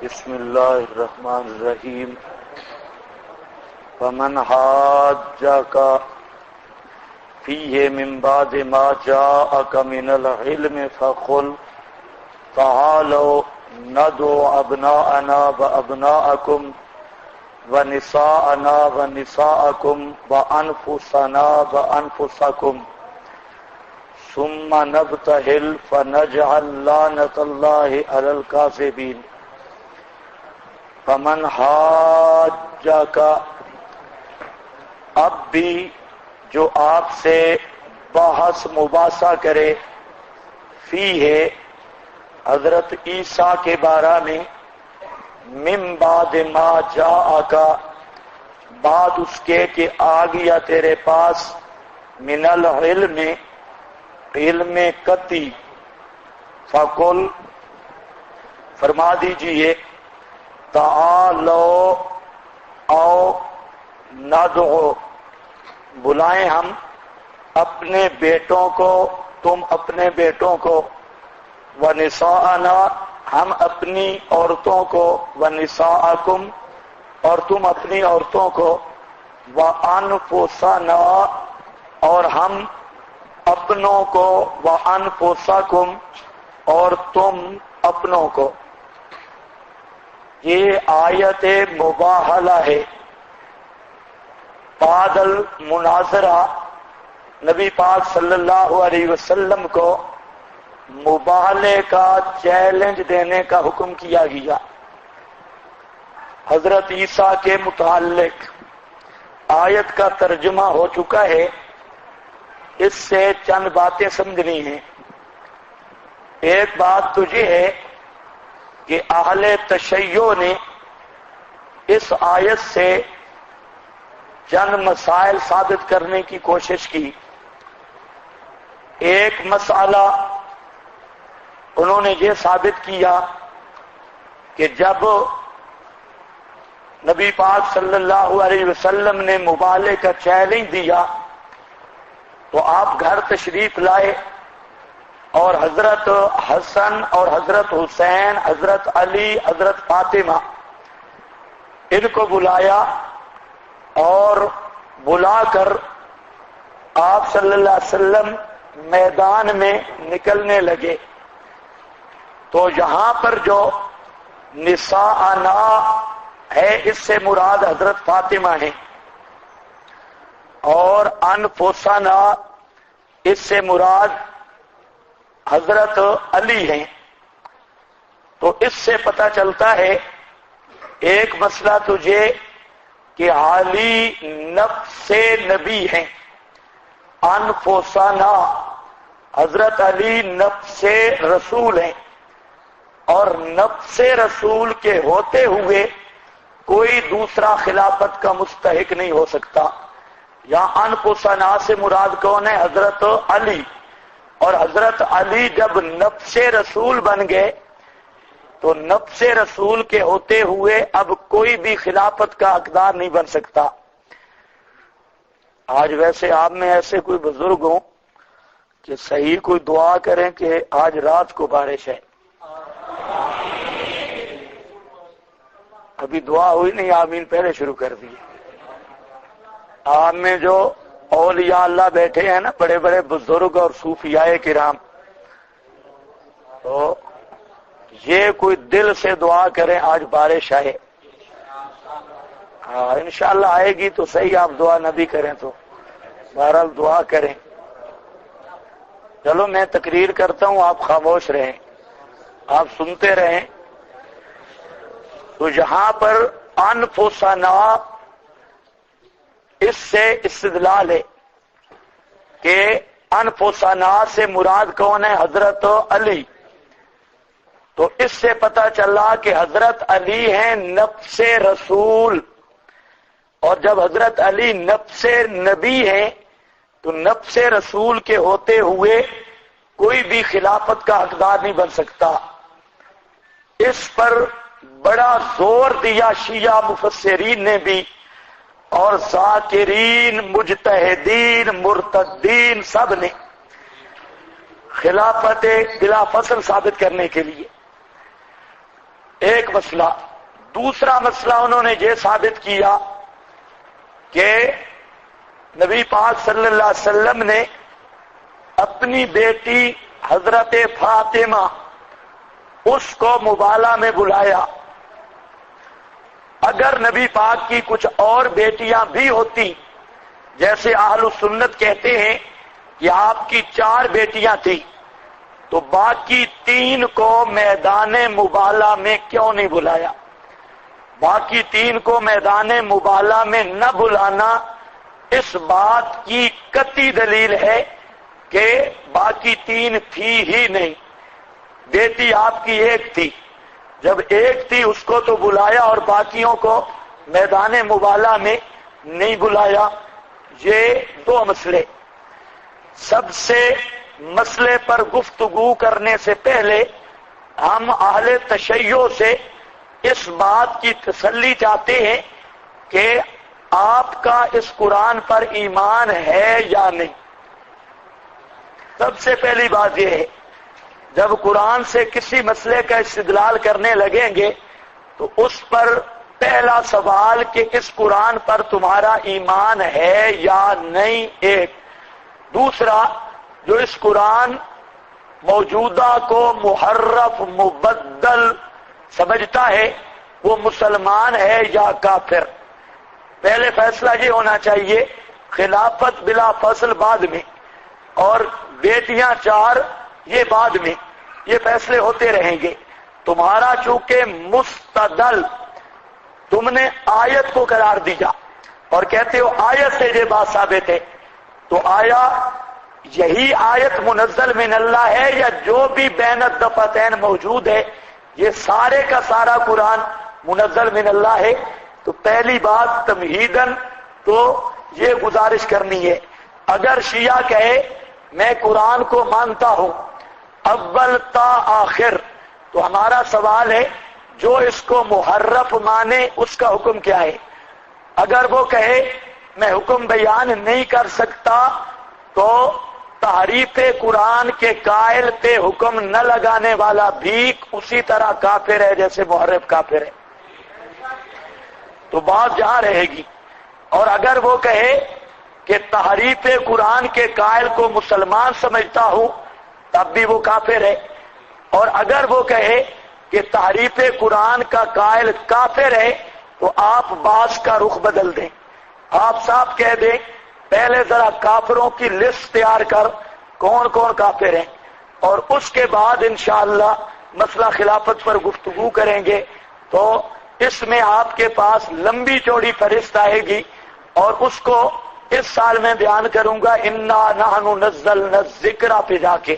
بسم اللہ الرحمن الرحیم فمن حاجک فیہ من بعد ما جاءک من العلم فقل تعالوا ندعو ابناءنا وابناءکم ونساءنا ونساءکم وانفسنا وانفسکم ثم نبتہل فنجعل لعنۃ اللہ علی الکاذبین فمن حاجک، اب بھی جو آپ سے بحث مباحثہ کرے فی ہے حضرت عیسیٰ کے بارے میں، من بعد ما جاءک، بعد اس کے کہ آ گیا تیرے پاس، من العلم، علم قطعی، فقل، فرما دیجئے، تعالو او ندعو، بلائیں ہم اپنے بیٹوں کو، تم اپنے بیٹوں کو، ونساءنا، ہم اپنی عورتوں کو، ونساءکم، اور تم اپنی عورتوں کو، وانفسنا، اور ہم اپنوں کو، وانفسکم، اور تم اپنوں کو۔ یہ آیت مباہلہ ہے، بعد المناظرہ نبی پاک صلی اللہ علیہ وسلم کو مباہلے کا چیلنج دینے کا حکم کیا گیا حضرت عیسیٰ کے متعلق۔ آیت کا ترجمہ ہو چکا ہے، اس سے چند باتیں سمجھنی ہیں۔ ایک بات تو یہ ہے کہ اہل تشیع نے اس آیت سے چند مسائل ثابت کرنے کی کوشش کی۔ ایک مسئلہ انہوں نے یہ ثابت کیا کہ جب نبی پاک صلی اللہ علیہ وسلم نے مباہلے کا چیلنج دیا تو آپ گھر تشریف لائے اور حضرت حسن اور حضرت حسین، حضرت علی، حضرت فاطمہ، ان کو بلایا اور بلا کر آپ صلی اللہ علیہ وسلم میدان میں نکلنے لگے۔ تو یہاں پر جو نساءنا ہے، اس سے مراد حضرت فاطمہ ہے، اور انفسنا، اس سے مراد حضرت علی ہیں۔ تو اس سے پتہ چلتا ہے ایک مسئلہ تو یہ کہ علی نفس نبی ہیں، انفسنا، حضرت علی نفس رسول ہیں، اور نفس رسول کے ہوتے ہوئے کوئی دوسرا خلافت کا مستحق نہیں ہو سکتا۔ یہاں انفسنا سے مراد کون ہے؟ حضرت علی، اور حضرت علی جب نفس رسول بن گئے تو نفس رسول کے ہوتے ہوئے اب کوئی بھی خلافت کا حقدار نہیں بن سکتا۔ آج ویسے آپ میں ایسے کوئی بزرگ ہوں کہ صحیح کوئی دعا کریں کہ آج رات کو بارش ہے؟ ابھی دعا ہوئی نہیں، آمین پہلے شروع کر دی۔ آپ میں جو اولیاء اللہ بیٹھے ہیں نا، بڑے بڑے بزرگ اور صوفیاء کرام، تو یہ کوئی دل سے دعا کریں آج بارش آئے۔ ہاں انشاءاللہ آئے گی تو صحیح، آپ دعا نہ بھی کریں تو بہرحال دعا کریں۔ چلو میں تقریر کرتا ہوں، آپ خاموش رہیں، آپ سنتے رہیں۔ تو یہاں پر انفسنا، اس سے استدلال ہے کہ انفسنا سے مراد کون ہے؟ حضرت علی۔ تو اس سے پتہ چلا کہ حضرت علی ہیں نفس رسول، اور جب حضرت علی نفس نبی ہیں تو تو نفس رسول کے ہوتے ہوئے کوئی بھی خلافت کا حقدار نہیں بن سکتا. اس پر بڑا زور دیا شیعہ مفسرین نے بھی، اور ذاکرین، مجتہدین، مرتدین سب نے خلافت بلا فصل ثابت کرنے کے لیے. ایک مسئلہ. دوسرا مسئلہ انہوں نے یہ ثابت کیا کہ نبی پاک صلی اللہ علیہ وسلم نے اپنی بیٹی حضرت فاطمہ اس کو مبالغہ میں بلایا. اگر نبی پاک کی کچھ اور بیٹیاں بھی ہوتی، جیسے اہل سنت کہتے ہیں کہ آپ کی 4 بیٹیاں تھیں، تو باقی 3 کو میدان مبالغہ میں کیوں نہیں بلایا؟ باقی 3 کو میدان مبالغہ میں نہ بلانا اس بات کی قطعی دلیل ہے کہ باقی 3 تھی ہی نہیں. بیٹی آپ کی 1 تھی، جب 1 تھی اس کو تو بلایا اور باقیوں کو میدان مبالغہ میں نہیں بلایا. یہ 2 مسئلے. سب سے مسئلے پر گفتگو کرنے سے پہلے ہم اہل تشیع سے اس بات کی تسلی چاہتے ہیں کہ آپ کا اس قرآن پر ایمان ہے یا نہیں. سب سے پہلی بات یہ ہے، جب قرآن سے کسی مسئلے کا استدلال کرنے لگیں گے تو اس پر پہلا سوال کہ اس قرآن پر تمہارا ایمان ہے یا نہیں. ایک. دوسرا، جو اس قرآن موجودہ کو محرف مبدل سمجھتا ہے وہ مسلمان ہے یا کافر. پہلے فیصلہ یہ ہونا چاہیے خلافت بلا فصل بعد میں، اور بیٹیاں 4 یہ بعد میں. یہ فیصلے ہوتے رہیں گے. تمہارا چونکہ مستدل تم نے آیت کو قرار دیا اور کہتے ہو آیت سے یہ بات ثابت ہے، تو آیا یہی آیت منزل من اللہ ہے یا جو بھی بین الدفتین موجود ہے یہ سارے کا سارا قرآن منزل من اللہ ہے؟ تو پہلی بات تمہیدن تو یہ گزارش کرنی ہے. اگر شیعہ کہے میں قرآن کو مانتا ہوں اول تا آخر، تو ہمارا سوال ہے جو اس کو محرف مانے اس کا حکم کیا ہے؟ اگر وہ کہے میں حکم بیان نہیں کر سکتا تو تحریف قرآن کے قائل پہ حکم نہ لگانے والا بھی اسی طرح کافر ہے جیسے محرف کافر ہے. تو بات جہاں رہے گی. اور اگر وہ کہے کہ تحریف قرآن کے قائل کو مسلمان سمجھتا ہوں تب بھی وہ کافر ہے. اور اگر وہ کہے کہ تحریف قرآن کا قائل کافر ہے تو آپ باز کا رخ بدل دیں. آپ صاحب کہہ دیں پہلے ذرا کافروں کی لسٹ تیار کر کون کون کافر ہیں، اور اس کے بعد انشاءاللہ مسئلہ خلافت پر گفتگو کریں گے. تو اس میں آپ کے پاس لمبی چوڑی فہرست آئے گی اور اس کو اس سال میں بیان کروں گا. انا نحن نزلنا الذکر پہ جا کے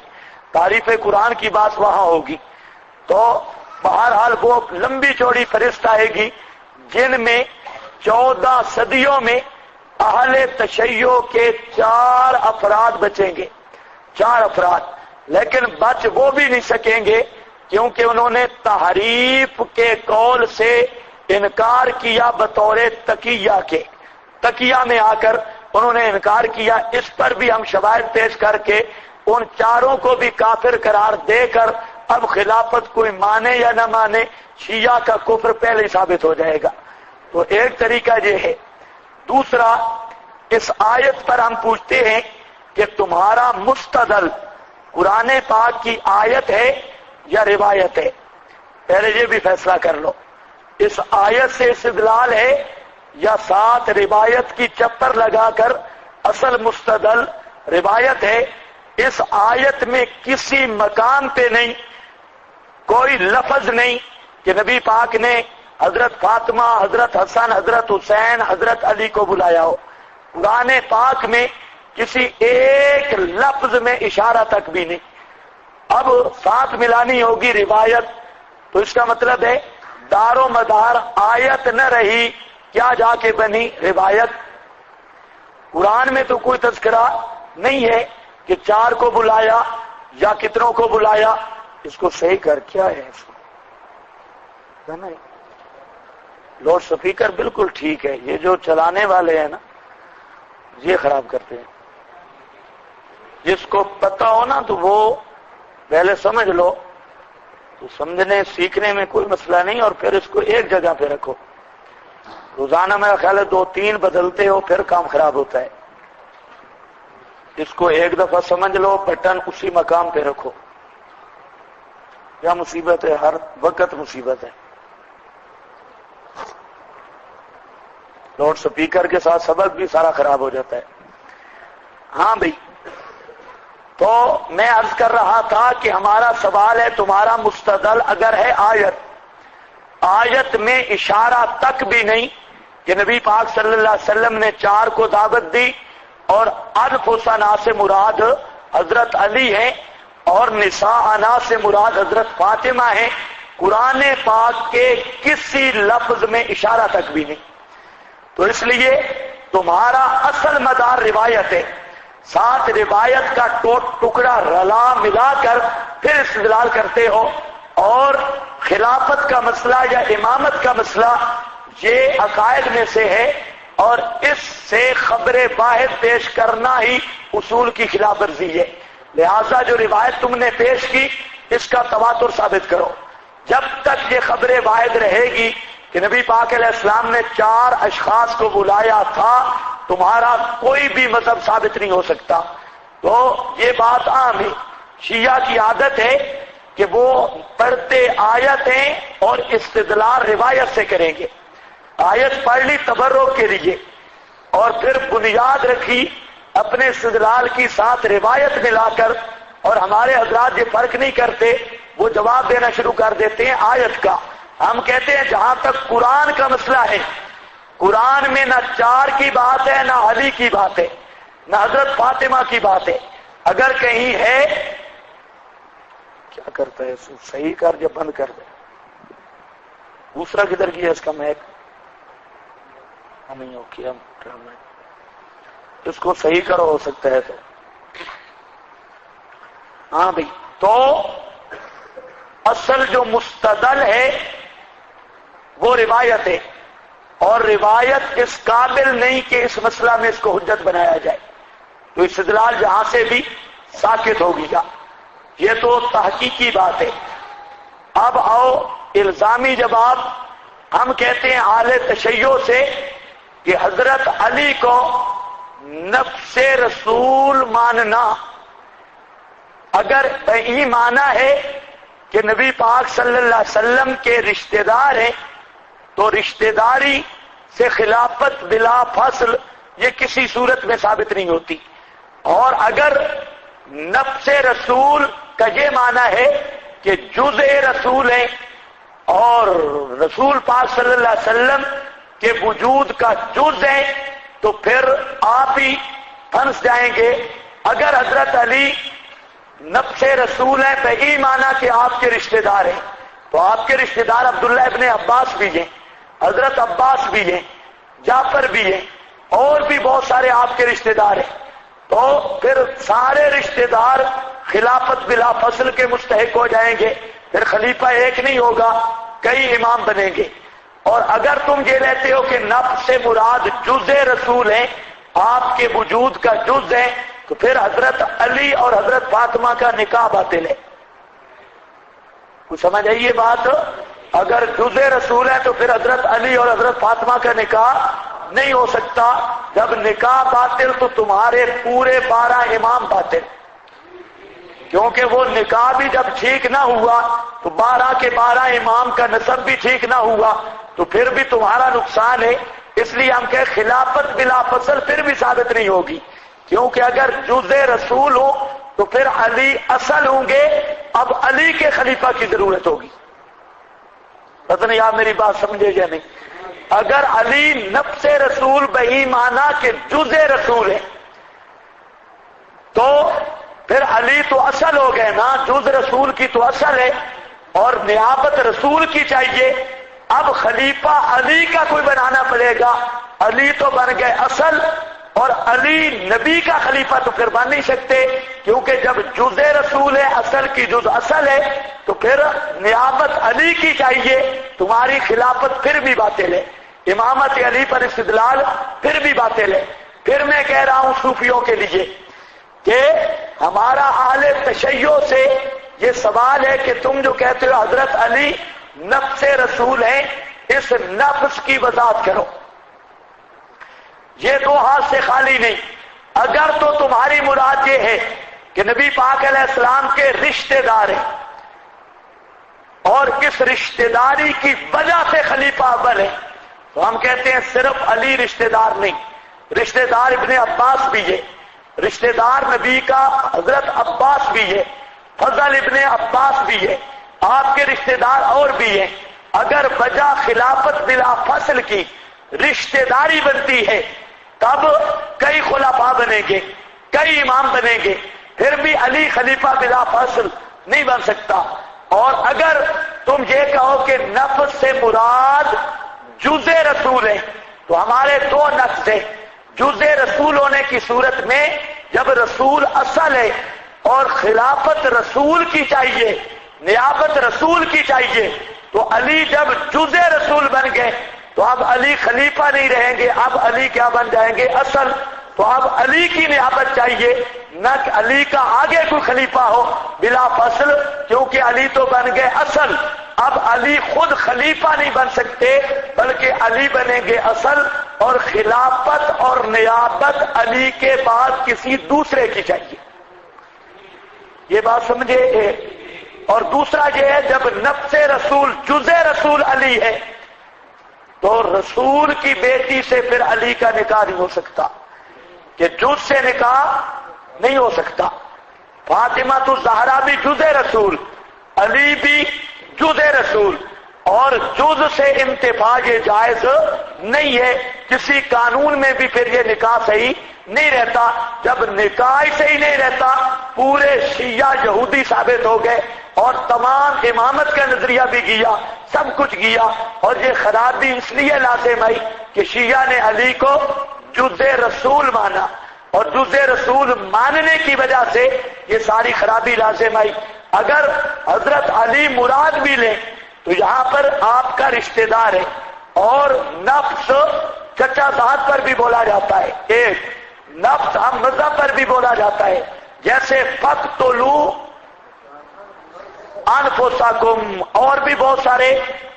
تعریف قرآن کی بات وہاں ہوگی. تو بہرحال وہ لمبی چوڑی فہرست آئے گی جن میں 14 صدیوں میں اہل تشیع کے 4 افراد بچیں گے. 4 افراد، لیکن بچ وہ بھی نہیں سکیں گے کیونکہ انہوں نے تحریف کے قول سے انکار کیا بطور تقیہ کے. تقیہ میں آ کر انہوں نے انکار کیا. اس پر بھی ہم شواہد پیش کر کے ان 4 کو بھی کافر قرار دے کر اب خلافت کوئی مانے یا نہ مانے شیعہ کا کفر پہلے ہی ثابت ہو جائے گا. تو ایک طریقہ یہ ہے. دوسرا، اس آیت پر ہم پوچھتے ہیں کہ تمہارا مستدل قرآن پاک کی آیت ہے یا روایت ہے؟ پہلے یہ بھی فیصلہ کر لو. اس آیت سے استدلال ہے یا ساتھ روایت کی چپر لگا کر اصل مستدل روایت ہے؟ اس آیت میں کسی مقام پہ نہیں، کوئی لفظ نہیں کہ نبی پاک نے حضرت فاطمہ، حضرت حسن، حضرت حسین، حضرت علی کو بلایا ہو. قرآن پاک میں کسی ایک لفظ میں اشارہ تک بھی نہیں. اب ساتھ ملانی ہوگی روایت، تو اس کا مطلب ہے دار و مدار آیت نہ رہی، کیا جا کے بنی روایت. قرآن میں تو کوئی تذکرہ نہیں ہے کہ 4 کو بلایا یا کتنوں کو بلایا. اس کو صحیح کر کیا ہے اس کو لاؤڈ سپیکر بالکل ٹھیک ہے, یہ جو چلانے والے ہیں نا یہ خراب کرتے ہیں. جس کو پتہ ہو نا تو وہ پہلے سمجھ لو, تو سمجھنے سیکھنے میں کوئی مسئلہ نہیں, اور پھر اس کو ایک جگہ پہ رکھو. روزانہ میرا خیال ہے 2-3 بدلتے ہو پھر کام خراب ہوتا ہے. اس کو ایک دفعہ سمجھ لو, بٹن اسی مقام پہ رکھو. کیا مصیبت ہے, ہر وقت مصیبت ہے. لاؤڈ سپیکر کے ساتھ سبق بھی سارا خراب ہو جاتا ہے. ہاں بھائی, تو میں عرض کر رہا تھا کہ ہمارا سوال ہے تمہارا مستدل اگر ہے آیت میں اشارہ تک بھی نہیں کہ نبی پاک صلی اللہ علیہ وسلم نے 4 کو دعوت دی, اور انفسنا سے مراد حضرت علی ہیں, اور نساءنا سے مراد حضرت فاطمہ ہیں. قرآن پاک کے کسی لفظ میں اشارہ تک بھی نہیں. تو اس لیے تمہارا اصل مدار روایت ہے, ساتھ روایت کا ٹکڑا رلا ملا کر پھر استدلال کرتے ہو. اور خلافت کا مسئلہ یا امامت کا مسئلہ یہ عقائد میں سے ہے, اور اس سے خبر واحد پیش کرنا ہی اصول کی خلاف ورزی ہے. لہذا جو روایت تم نے پیش کی اس کا تواتر ثابت کرو. جب تک یہ خبر واحد رہے گی کہ نبی پاک علیہ السلام نے 4 اشخاص کو بلایا تھا, تمہارا کوئی بھی مذہب ثابت نہیں ہو سکتا. تو یہ بات عام ہے. شیعہ کی عادت ہے کہ وہ پڑھتے آیت ہیں اور استدلال روایت سے کریں گے. آیت پڑھ لی تبرک کے لیے اور پھر بنیاد رکھی اپنے استدلال کی ساتھ روایت ملا کر, اور ہمارے حضرات یہ فرق نہیں کرتے, وہ جواب دینا شروع کر دیتے ہیں آیت کا. ہم کہتے ہیں جہاں تک قرآن کا مسئلہ ہے, قرآن میں نہ 4 کی بات ہے, نہ علی کی بات ہے, نہ حضرت فاطمہ کی بات ہے. اگر کہیں ہے, کیا کرتا ہے صحیح کر یا بند کر دے. دوسرا کدھر گیا اس کا میک, نہیں اوکے, اس کو صحیح کرو, ہو سکتا ہے تو. ہاں بھائی, تو اصل جو مستدل ہے وہ روایت ہے, اور روایت اس قابل نہیں کہ اس مسئلہ میں اس کو حجت بنایا جائے. تو استدلال جہاں سے بھی ساکت ہوگی گا. یہ تو تحقیقی بات ہے. اب آؤ الزامی جواب. ہم کہتے ہیں اہل تشیع سے کہ حضرت علی کو نفس رسول ماننا, اگر یہ مانا ہے کہ نبی پاک صلی اللہ علیہ وسلم کے رشتہ دار ہیں, تو رشتہ داری سے خلافت بلا فصل یہ کسی صورت میں ثابت نہیں ہوتی. اور اگر نفس رسول کا یہ معنی ہے کہ جزء رسول ہیں اور رسول پاک صلی اللہ علیہ وسلم کے وجود کا جز ہیں, تو پھر آپ ہی پھنس جائیں گے. اگر حضرت علی نفس رسول ہیں تو یہ معنی کہ آپ کے رشتہ دار ہیں, تو آپ کے رشتہ دار عبداللہ ابن عباس بھی ہیں, حضرت عباس بھی ہیں, جعفر بھی ہیں, اور بھی بہت سارے آپ کے رشتہ دار ہیں. تو پھر سارے رشتہ دار خلافت بلا فصل کے مستحق ہو جائیں گے. پھر خلیفہ ایک نہیں ہوگا, کئی امام بنیں گے. اور اگر تم یہ لیتے ہو کہ نفس سے مراد جزء رسول ہیں, آپ کے وجود کا جز ہے, تو پھر حضرت علی اور حضرت فاطمہ کا نکاح باطل ہے. کچھ سمجھ آئی یہ بات؟ اگر جزء رسول ہے تو پھر حضرت علی اور حضرت فاطمہ کا نکاح نہیں ہو سکتا. جب نکاح باطل تو تمہارے پورے 12 امام باطل, کیونکہ وہ نکاح بھی جب ٹھیک نہ ہوا تو 12 کے 12 امام کا نسب بھی ٹھیک نہ ہوا, تو پھر بھی تمہارا نقصان ہے. اس لیے ہم کہ خلافت بلا فصل پھر بھی ثابت نہیں ہوگی, کیونکہ اگر جزء رسول ہو تو پھر علی اصل ہوں گے, اب علی کے خلیفہ کی ضرورت ہوگی. پتہ نہیں آپ میری بات سمجھے یا نہیں. اگر علی نفس رسول بہی مانا کہ جزء رسول ہے, تو پھر علی تو اصل ہو گئے نا, جز رسول کی تو اصل ہے اور نیابت رسول کی چاہیے. اب خلیفہ علی کا کوئی بنانا پڑے گا. علی تو بن گئے اصل اور علی نبی کا خلیفہ تو پھر بن نہیں سکتے، کیونکہ جب جز رسول ہے، اصل کی جز اصل ہے، تو پھر نیابت علی کی چاہیے، تمہاری خلافت پھر بھی باطل ہے، امامت علی پر استدلال پھر بھی باطل ہے۔ پھر میں کہہ رہا ہوں صوفیوں کے لیے کہ ہمارا اہل تشیع سے یہ سوال ہے کہ تم جو کہتے ہو حضرت علی نفس رسول ہیں، اس نفس کی وضاحت کرو۔ یہ دو ہاتھ سے خالی نہیں۔ اگر تو تمہاری مراد یہ ہے کہ نبی پاک علیہ السلام کے رشتہ دار ہیں اور اس رشتہ داری کی وجہ سے خلیفہ اول ہے، تو ہم کہتے ہیں صرف علی رشتہ دار نہیں، رشتہ دار ابن عباس بھی ہے، رشتہ دار نبی کا حضرت عباس بھی ہے، فضل ابن عباس بھی ہے، آپ کے رشتہ دار اور بھی ہیں۔ اگر وجہ خلافت بلا فصل کی رشتہ داری بنتی ہے تب کئی خلفاء بنیں گے، کئی امام بنیں گے، پھر بھی علی خلیفہ بلا فصل نہیں بن سکتا۔ اور اگر تم یہ کہو کہ نفس سے مراد جز رسول ہے تو ہمارے دو نفس ہیں۔ جز رسول ہونے کی صورت میں جب رسول اصل ہے اور خلافت رسول کی چاہیے، نیابت رسول کی چاہیے، تو علی جب جز رسول بن گئے تو اب علی خلیفہ نہیں رہیں گے، اب علی کیا بن جائیں گے؟ اصل۔ تو اب علی کی نیابت چاہیے، نہ کہ علی کا آگے کوئی خلیفہ ہو بلا فصل، کیونکہ علی تو بن گئے اصل۔ اب علی خود خلیفہ نہیں بن سکتے بلکہ علی بنیں گے اصل، اور خلافت اور نیابت علی کے بعد کسی دوسرے کی چاہیے۔ یہ بات سمجھے؟ اور دوسرا یہ ہے جب نفس رسول جز رسول علی ہے تو رسول کی بیٹی سے پھر علی کا نکاح نہیں ہو سکتا، کہ جز سے نکاح نہیں ہو سکتا۔ فاطمہ تو زہرا بھی جز رسول، علی بھی جز رسول، اور جز سے انتفاع یہ جائز نہیں ہے، کسی قانون میں بھی پھر یہ نکاح صحیح نہیں رہتا۔ جب نکاح صحیح نہیں رہتا، پورے شیعہ یہودی ثابت ہو گئے اور تمام امامت کا نظریہ بھی گیا، سب کچھ گیا، اور یہ خرابی اس لیے لازم آئی کہ شیعہ نے علی کو جز رسول مانا، اور جز رسول ماننے کی وجہ سے یہ ساری خرابی لازم آئی۔ اگر حضرت علی مراد بھی لیں تو یہاں پر آپ کا رشتہ دار ہے، اور نفس چچا زاد پر بھی بولا جاتا ہے، ایک نفس ہم مذہب پر بھی بولا جاتا ہے، جیسے فقتلوا انفسکم، اور بھی بہت سارے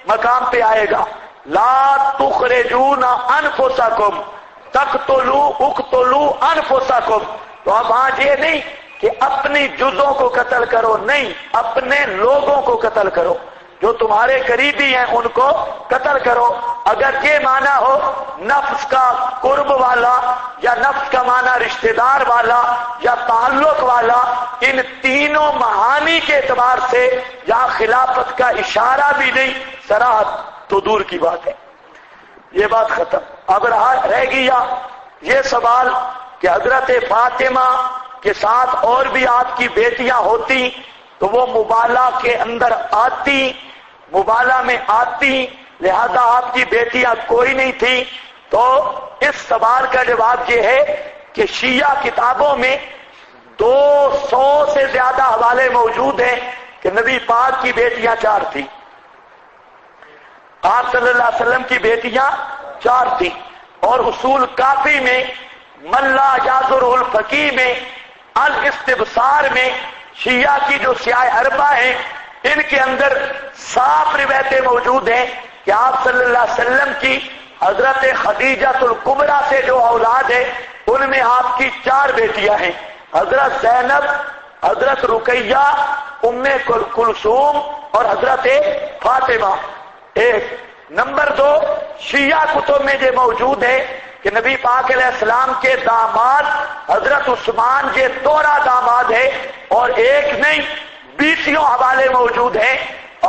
مقام پہ آئے گا، لا تخرجون انفسکم تقتلوا اقتلوا انفسکم۔ تو اب آج یہ نہیں کہ اپنی جزوں کو قتل کرو، نہیں، اپنے لوگوں کو قتل کرو، جو تمہارے قریبی ہیں ان کو قتل کرو۔ اگر یہ معنی ہو نفس کا قرب والا، یا نفس کا معنی رشتہ دار والا، یا تعلق والا، ان تینوں معانی کے اعتبار سے یہاں خلافت کا اشارہ بھی نہیں، صراحت تو دور کی بات ہے۔ یہ بات ختم۔ اب رہ گیا یہ سوال کہ حضرت فاطمہ کے ساتھ اور بھی آپ کی بیٹیاں ہوتی تو وہ مبالغہ کے اندر آتی، مبالغہ میں آتی، لہذا آپ کی بیٹیاں کوئی نہیں تھی۔ تو اس سوال کا جواب یہ ہے کہ شیعہ کتابوں میں 200 سے زیادہ حوالے موجود ہیں کہ نبی پاک کی بیٹیاں 4 تھیں، آپ صلی اللہ علیہ وسلم کی بیٹیاں 4 تھیں، اور اصول کافی میں، ملا یازر الفقی میں، الاستبصار میں، شیعہ کی جو سیاہ اربع ہیں ان کے اندر صاف روایتیں موجود ہیں کہ آپ صلی اللہ علیہ وسلم کی حضرت خدیجہ الکبریٰ سے جو اولاد ہے ان میں آپ کی 4 بیٹیاں ہیں، حضرت زینب، حضرت رقیہ، ام کلثوم اور حضرت فاطمہ۔ ایک نمبر 2، شیعہ کتب میں یہ موجود ہے کہ نبی پاک علیہ السلام کے داماد حضرت عثمان یہ دوہرا داماد ہے، اور ایک نہیں 20 حوالے موجود ہیں۔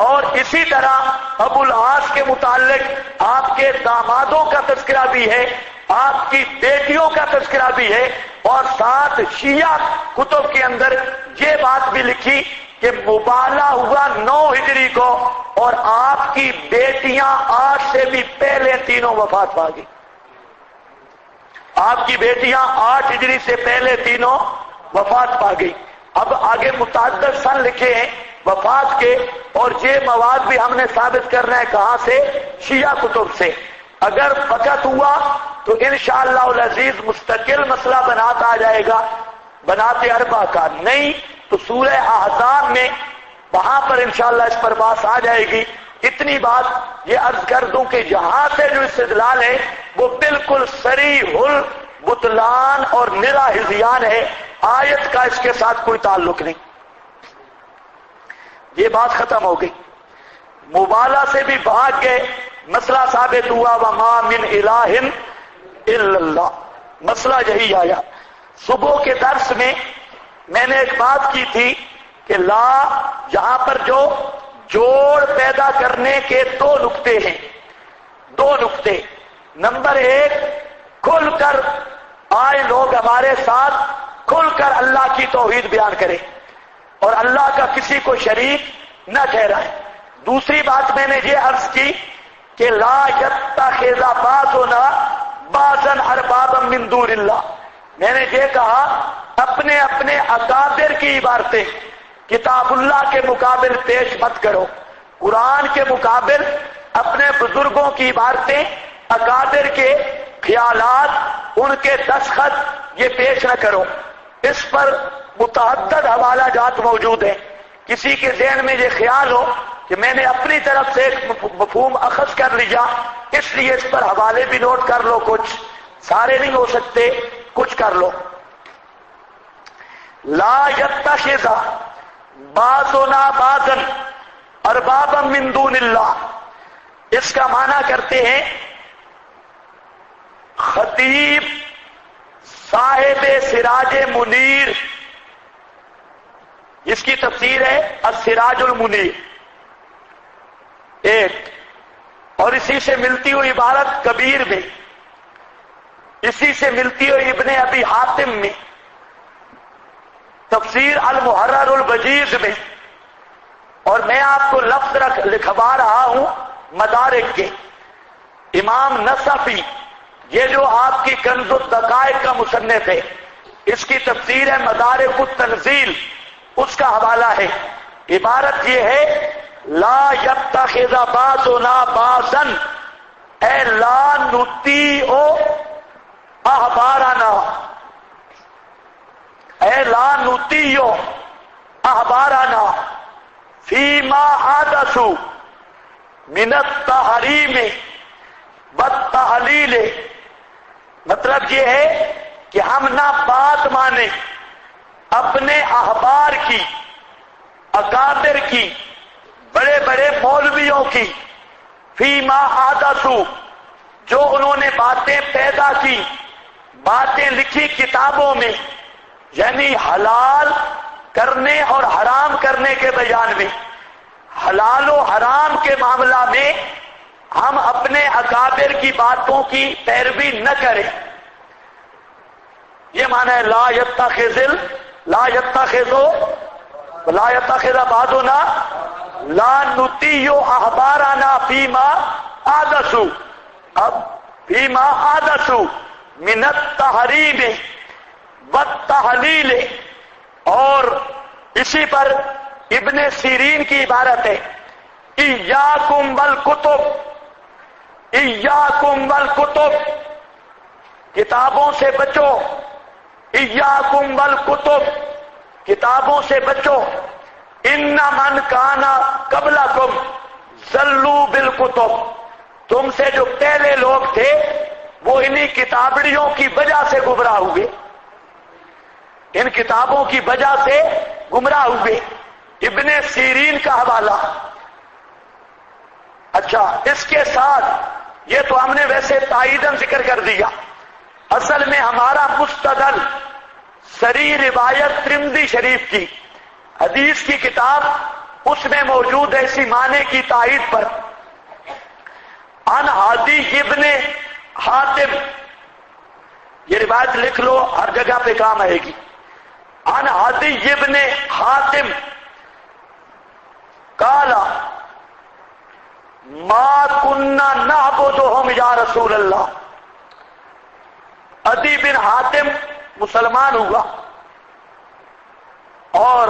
اور اسی طرح ابو العاص کے متعلق آپ کے دامادوں کا تذکرہ بھی ہے، آپ کی بیٹیوں کا تذکرہ بھی ہے، اور ساتھ شیعہ کتب کے اندر یہ بات بھی لکھی کہ مبالغہ ہوا 9 ہجری کو، اور آپ کی بیٹیاں 8 سے بھی پہلے تینوں وفات پا گئی۔ آپ کی بیٹیاں 8 ہجری سے پہلے تینوں وفات پا گئی. اب آگے متعدد سن لکھے ہیں وفات کے، اور یہ مواد بھی ہم نے ثابت کرنا ہے کہاں سے؟ شیعہ کتب سے. اگر فقط ہوا تو انشاءاللہ العزیز مستقل مسئلہ بناتا آ جائے گا بناتے اربع کا. نہیں تو سورہ احزاب میں وہاں پر انشاءاللہ اس پر بات آ جائے گی. اتنی بات یہ عرض کر دوں کہ جہاں سے جو استدلال ہے وہ بالکل صریح البطلان اور نرا ہذیان ہے. آیت کا اس کے ساتھ کوئی تعلق نہیں. یہ بات ختم ہو گئی. مبالغہ سے بھی بھاگ گئے، مسئلہ ثابت ہوا وما من الہ الا اللہ. مسئلہ یہی آیا. صبح کے درس میں نے ایک بات کی تھی کہ لا یہاں پر جو جوڑ پیدا کرنے کے 2 نقطے ہیں. 2 نقطے. نمبر 1، کھل کر آئے لوگ ہمارے ساتھ کھل کر اللہ کی توحید بیان کریں اور اللہ کا کسی کو شریک نہ ٹھہرائیں. دوسری بات میں نے یہ عرض کی کہ لا یتخذ بعضنا بعضا اربابا من دون اللہ. میں نے یہ کہا اپنے اپنے اکابر کی عبارتیں کتاب اللہ کے مقابل پیش مت کرو. قرآن کے مقابل اپنے بزرگوں کی عبارتیں، اکابر کے خیالات، ان کے دستخط یہ پیش نہ کرو. اس پر متعدد حوالہ جات موجود ہیں. کسی کے ذہن میں یہ خیال ہو کہ میں نے اپنی طرف سے ایک مفہوم اخذ کر لیا اس لیے اس پر حوالے بھی نوٹ کر لو. کچھ سارے نہیں ہو سکتے، کچھ کر لو. لا یتخذ بعضنا بعضا اربابا من دون اللہ. اس کا معنی کرتے ہیں خطیب صاحب سراج منیر، اس کی تفسیر ہے السراج المنیر ایک، اور اسی سے ملتی ہوئی عبارت کبیر میں، اسی سے ملتی ہوئی ابن ابی حاتم میں، تفسیر المحرر الوجیز میں، اور میں آپ کو لفظ لکھوا رہا ہوں مدارک کے. امام نصفی یہ جو آپ کی کنز الدقائق کا مصنف ہے، اس کی تفسیر ہے مدارک التنزیل، اس کا حوالہ ہے. عبارت یہ ہے لا یتخذ بعضنا بعضا اے لا نطیع احبارنا، اے لا نطیع احبارنا فیما حدثوا من التحریم والتحلیل. مطلب یہ ہے کہ ہم نہ بات مانیں اپنے احبار کی، اکابر کی، بڑے بڑے مولویوں کی، فیما حدثوا جو انہوں نے باتیں پیدا کی، باتیں لکھی کتابوں میں، یعنی حلال کرنے اور حرام کرنے کے بیان میں. حلال و حرام کے معاملہ میں ہم اپنے اکابر کی باتوں کی پیروی نہ کریں. یہ معنی ہے لا یتخذ بعضنا لا نطیع احبارنا فیما حدثوا. اب فیما حدثوا من التحریم والتحلیل. اور اسی پر ابن سیرین کی عبارت ہے ایاکم والکتب، ایاکم والکتب، کتابوں سے بچو، ایاکم والکتب، کتابوں سے بچو. ان من کانا قبلکم ضلوا بالکتب، تم سے جو پہلے لوگ تھے وہ انہی کتابڑیوں کی وجہ سے گمراہ ہوئے، ان کتابوں کی وجہ سے گمراہ ہوئے. ابن سیرین کا حوالہ. اچھا، اس کے ساتھ یہ تو ہم نے ویسے تائیداً ذکر کر دیا. اصل میں ہمارا مستدل صریح روایت ترمذی شریف کی حدیث کی کتاب، اس میں موجود ہے اسی معنی کی تائید پر. ان عدی ابن حاتم، یہ روایت لکھ لو، ہر جگہ پہ کام آئے گی. ان عدی ابن حاتم قال ما كنا نعبدهم یا رسول اللہ. عدی بن حاتم مسلمان ہوا اور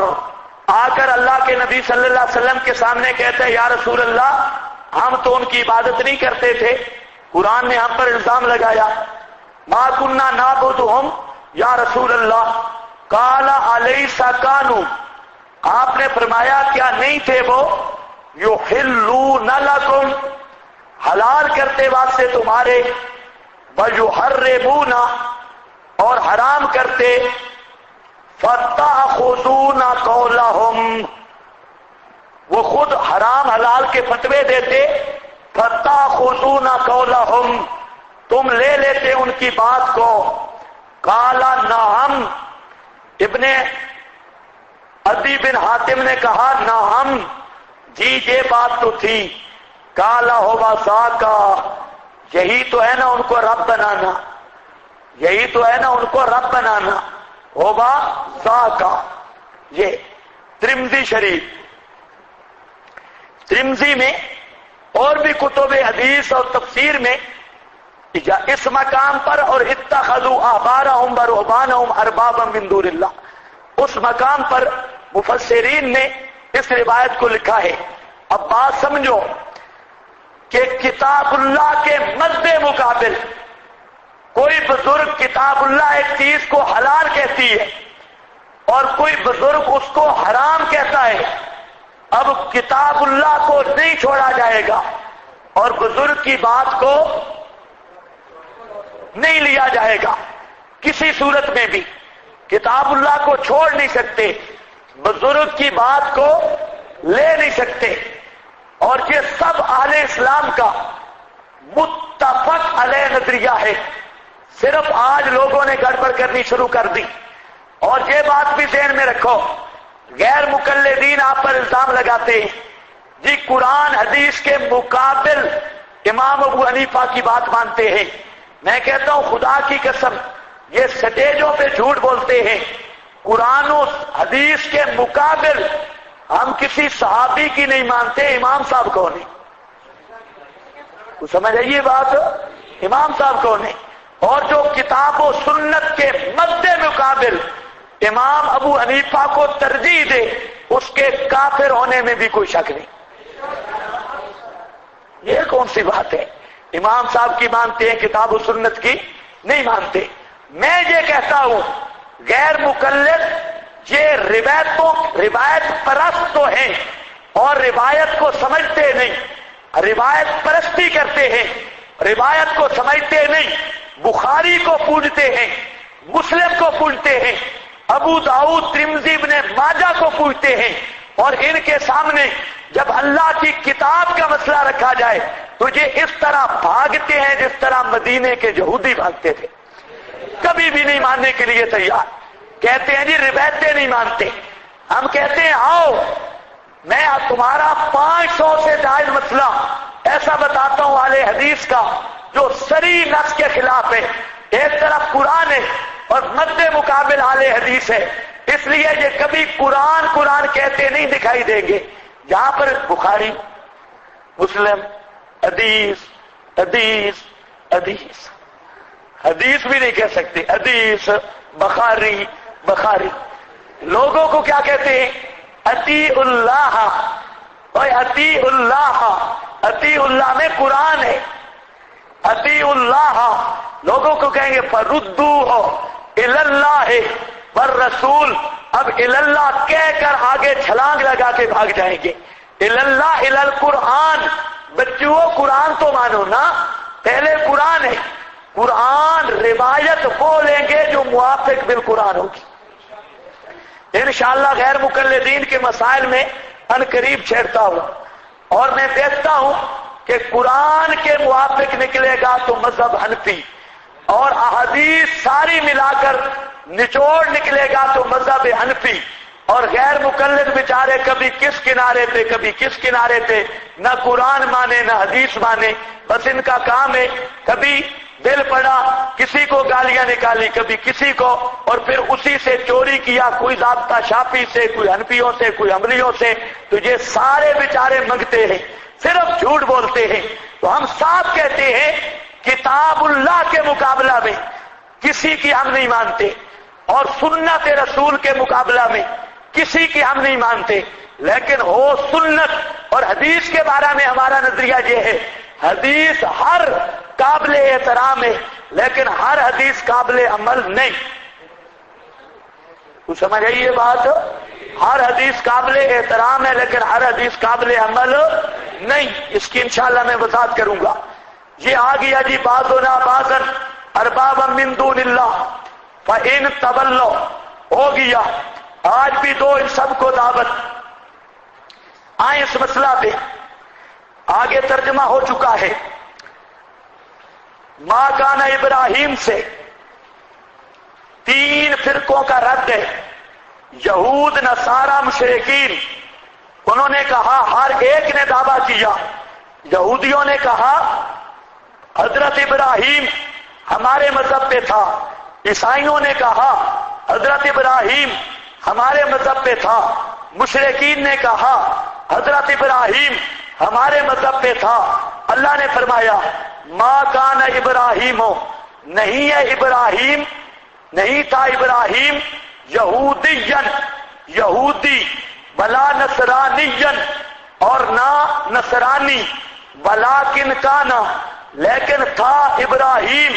آ کر اللہ کے نبی صلی اللہ علیہ وسلم کے سامنے کہتے ہیں یا رسول اللہ ہم تو ان کی عبادت نہیں کرتے تھے، قرآن نے ہم پر الزام لگایا، ما کننا نعبدہم یا رسول اللہ، قال الیس کانوا، آپ نے فرمایا کیا نہیں تھے وہ یحلون لکم، حلال کرتے واسطے تمہارے، ویحرمون، اور حرام کرتے، فتأخذون قولہم، وہ خود حرام حلال کے فتوے دیتے، فتأخذون قولہم، تم لے لیتے ان کی بات کو، قال نعم، ابن عدی بن حاتم نے کہا نعم، جی یہ بات تو تھی، قال ہوا ذاکا، یہی تو ہے نا ان کو رب بنانا، یہی تو ہے نا ان کو رب بنانا، ہوگا ذاکا۔ یہ ترمذی شریف، ترمذی میں اور بھی کتب حدیث اور تفسیر میں اس مقام پر، اور اتخذوا احبارهم ورهبانهم اربابا من دون اللہ، اس مقام پر مفسرین نے اس روایت کو لکھا ہے۔ اب بات سمجھو کہ کتاب اللہ کے مد مقابل کوئی بزرگ کتاب اللہ ایک چیز کو حلال کہتی ہے اور کوئی بزرگ اس کو حرام کہتا ہے، اب کتاب اللہ کو نہیں چھوڑا جائے گا اور بزرگ کی بات کو نہیں لیا جائے گا، کسی صورت میں بھی کتاب اللہ کو چھوڑ نہیں سکتے، بزرگ کی بات کو لے نہیں سکتے، اور یہ سب اہل اسلام کا متفق علیہ نظریہ ہے، صرف آج لوگوں نے گڑبڑ کرنی شروع کر دی۔ اور یہ بات بھی ذہن میں رکھو، غیر مقلدین آپ پر الزام لگاتے ہیں جی قرآن حدیث کے مقابل امام ابو حنیفہ کی بات مانتے ہیں، میں کہتا ہوں خدا کی قسم یہ سٹیجوں پہ جھوٹ بولتے ہیں، قرآن و حدیث کے مقابل ہم کسی صحابی کی نہیں مانتے، امام صاحب کون ہے؟ تو سمجھ آئیے بات، امام صاحب کون ہے؟ اور جو کتاب و سنت کے مد مقابل امام ابو حنیفہ کو ترجیح دے اس کے کافر ہونے میں بھی کوئی شک نہیں۔ یہ کون سی بات ہے؟ امام صاحب کی مانتے ہیں، کتاب و سنت کی نہیں مانتے۔ میں یہ کہتا ہوں غیر مقلد یہ روایت پرست تو ہیں اور روایت کو سمجھتے نہیں، روایت پرستی کرتے ہیں، روایت کو سمجھتے نہیں، بخاری کو پوجتے ہیں، مسلم کو پوجتے ہیں، ابو داؤد ترمذی ابن ماجہ کو پوجتے ہیں، اور ان کے سامنے جب اللہ کی کتاب کا مسئلہ رکھا جائے تو یہ اس طرح بھاگتے ہیں جس طرح مدینے کے یہودی بھاگتے تھے، کبھی بھی نہیں ماننے کے لیے تیار، کہتے ہیں جی روایتیں نہیں مانتے۔ ہم کہتے ہیں آؤ میں تمہارا 500 سے زائد مسئلہ ایسا بتاتا ہوں اہل حدیث کا جو صریح نص کے خلاف ہے، ایک طرف قرآن ہے اور مد مقابل اہل حدیث ہے، اس لیے یہ کبھی قرآن کہتے نہیں دکھائی دیں گے، جہاں پر بخاری مسلم حدیث حدیث حدیث حدیث بھی نہیں کہہ سکتے، حدیث بخاری بخاری، لوگوں کو کیا کہتے ہیں؟ اطیع اللہ، اور اطیع اللہ، اطیع اللہ میں قرآن ہے، اطیع اللہ، لوگوں کو کہیں گے فردوہ الی اللہ والرسول، اب الی اللہ کہہ کر آگے چھلانگ لگا کے بھاگ جائیں گے، الی اللہ الی القرآن، بچوں قرآن تو مانو نا، پہلے قرآن ہے، قرآن روایت وہ لیں گے جو موافق بالقرآن ہوگی۔ انشاءاللہ غیر مقلدین کے مسائل میں ان قریب چھیڑتا ہوں، اور میں دیکھتا ہوں کہ قرآن کے موافق نکلے گا تو مذہب حنفی، اور احادیث ساری ملا کر نچوڑ نکلے گا تو مذہب حنفی، اور غیر مقلد بیچارے کبھی کس کنارے پہ کبھی کس کنارے پہ، نہ قرآن مانے نہ حدیث مانے، بس ان کا کام ہے کبھی دل پڑا کسی کو گالیاں نکالی کبھی کسی کو، اور پھر اسی سے چوری کیا، کوئی ضابطہ شافی سے، کوئی حنفیوں سے، کوئی حنبلیوں سے، تو یہ سارے بیچارے منگتے ہیں، صرف جھوٹ بولتے ہیں۔ تو ہم صاف کہتے ہیں کتاب اللہ کے مقابلہ میں کسی کی ہم نہیں مانتے، اور سنت رسول کے مقابلہ میں کسی کی ہم نہیں مانتے، لیکن ہو سنت اور حدیث کے بارے میں ہمارا نظریہ یہ ہے، حدیث ہر قابل احترام ہے لیکن ہر حدیث قابل عمل نہیں۔ تو سمجھ آئیے بات، ہر حدیث قابل احترام ہے لیکن ہر حدیث قابل عمل نہیں۔ اس کی انشاءاللہ میں وضاحت کروں گا۔ یہ آ گیا جی بعضنا بعضا اربابا من دون اللہ فإن تولوا، ہو گیا۔ آج بھی دو ان سب کو دعوت، آئیں اس مسئلہ پہ، آگے ترجمہ ہو چکا ہے۔ ما کان ابراہیم سے 3 فرقوں کا رد ہے، یہود، نصارہ، مشرکین۔ انہوں نے کہا، ہر ایک نے دعویٰ کیا، یہودیوں نے کہا حضرت ابراہیم ہمارے مذہب پہ تھا، عیسائیوں نے کہا حضرت ابراہیم ہمارے مذہب پہ تھا، مشرکین نے کہا حضرت ابراہیم ہمارے مذہب پہ تھا۔ اللہ نے فرمایا ما کان ابراہیم، نہیں ہے ابراہیم، نہیں تھا ابراہیم یہودین، یہودی، ولا نصرانین، اور نہ نصرانی، ولیکن کانا، لیکن تھا ابراہیم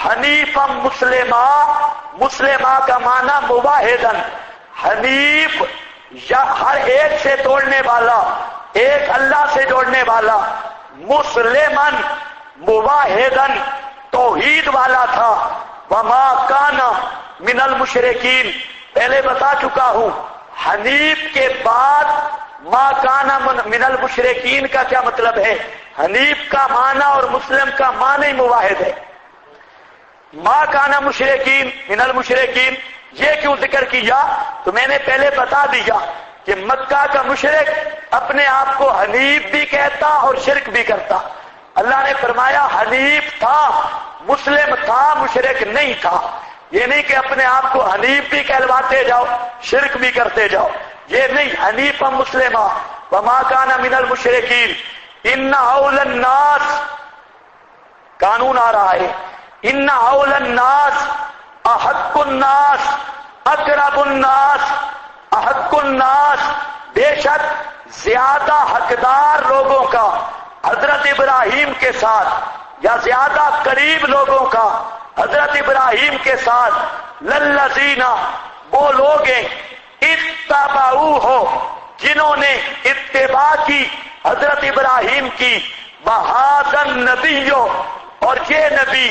حنیفا مسلمہ، مسلمہ کا معنی موحدن، حنیف یا ہر ایک سے توڑنے والا، ایک اللہ سے جوڑنے والا، مسلمن موحدن توحید والا تھا، وما کانا من المشرکین۔ پہلے بتا چکا ہوں حنیف کے بعد ما کانا من المشرکین کا کیا مطلب ہے۔ حنیف کا معنی اور مسلم کا معنی موحد ہے۔ ما کانا مشرکین من المشرکین، یہ کیوں ذکر کیا؟ تو میں نے پہلے بتا دیا کہ مکہ کا مشرک اپنے آپ کو حنیف بھی کہتا اور شرک بھی کرتا۔ اللہ نے فرمایا حنیف تھا، مسلم تھا، مشرک نہیں تھا۔ یہ نہیں کہ اپنے آپ کو حنیف بھی کہلواتے جاؤ شرک بھی کرتے جاؤ، یہ نہیں، حنیف مسلمہ وما کان من المشرکین۔ ان اول الناس، قانون آ رہا ہے، ان اول الناس احق الناس اقرب الناس، احق الناس، بے شک زیادہ حقدار لوگوں کا حضرت ابراہیم کے ساتھ، یا زیادہ قریب لوگوں کا حضرت ابراہیم کے ساتھ، للذین، وہ لوگ ہیں اتبعوہ، جنہوں نے اتباع کی حضرت ابراہیم کی، بہذا النبی، اور یہ نبی،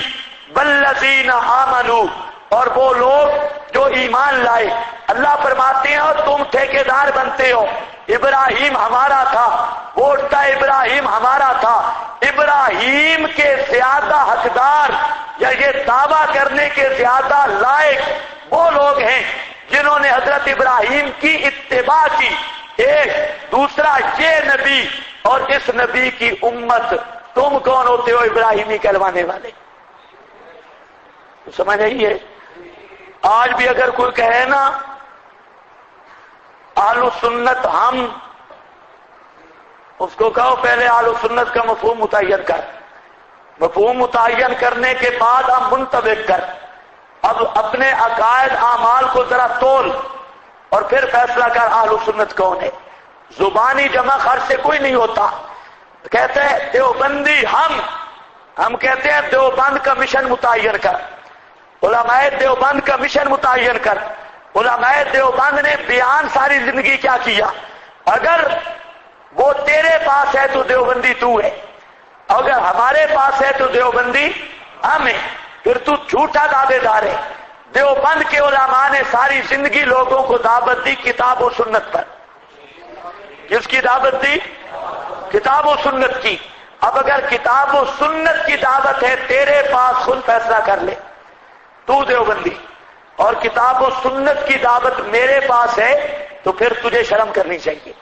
والذین آمنوا، اور وہ لوگ جو ایمان لائے۔ اللہ فرماتے ہیں اور تم ٹھیکیدار بنتے ہو، ابراہیم ہمارا تھا، ووٹ کا ابراہیم ہمارا تھا۔ ابراہیم کے زیادہ حقدار یا یہ دعویٰ کرنے کے زیادہ لائق وہ لوگ ہیں جنہوں نے حضرت ابراہیم کی اتباع کی۔ ایک دوسرا یہ نبی اور اس نبی کی امت، تم کون ہوتے ہو ابراہیمی کہلوانے والے؟ سمجھ آئیے؟ آج بھی اگر کوئی کہے نا اہل سنت ہم، اس کو کہو پہلے اہل سنت کا مفہوم متعین کر، مفہوم متعین کرنے کے بعد ہم منطبق کر، اب اپنے عقائد اعمال کو ذرا تول اور پھر فیصلہ کر اہل سنت کون ہے۔ زبانی جمع خرچ سے کوئی نہیں ہوتا۔ کہتے ہیں دیوبندی ہم کہتے ہیں دیوبند کا مشن متعین کر، علماء دیوبند کا مشن متعین کر۔ علماء دیوبند نے بیان ساری زندگی کیا کیا؟ اگر وہ تیرے پاس ہے تو دیوبندی تو ہے، اگر ہمارے پاس ہے تو دیوبندی ہم ہے، پھر تو جھوٹا دعوے دار ہے۔ دیوبند کے علماء نے ساری زندگی لوگوں کو دعوت دی کتاب و سنت پر۔ کس کی دعوت دی؟ کتاب و سنت کی۔ اب اگر کتاب و سنت کی دعوت ہے تیرے پاس، خود فیصلہ کر لے، تو دیوبندی، اور کتاب و سنت کی دعوت میرے پاس ہے تو پھر تجھے شرم کرنی چاہیے۔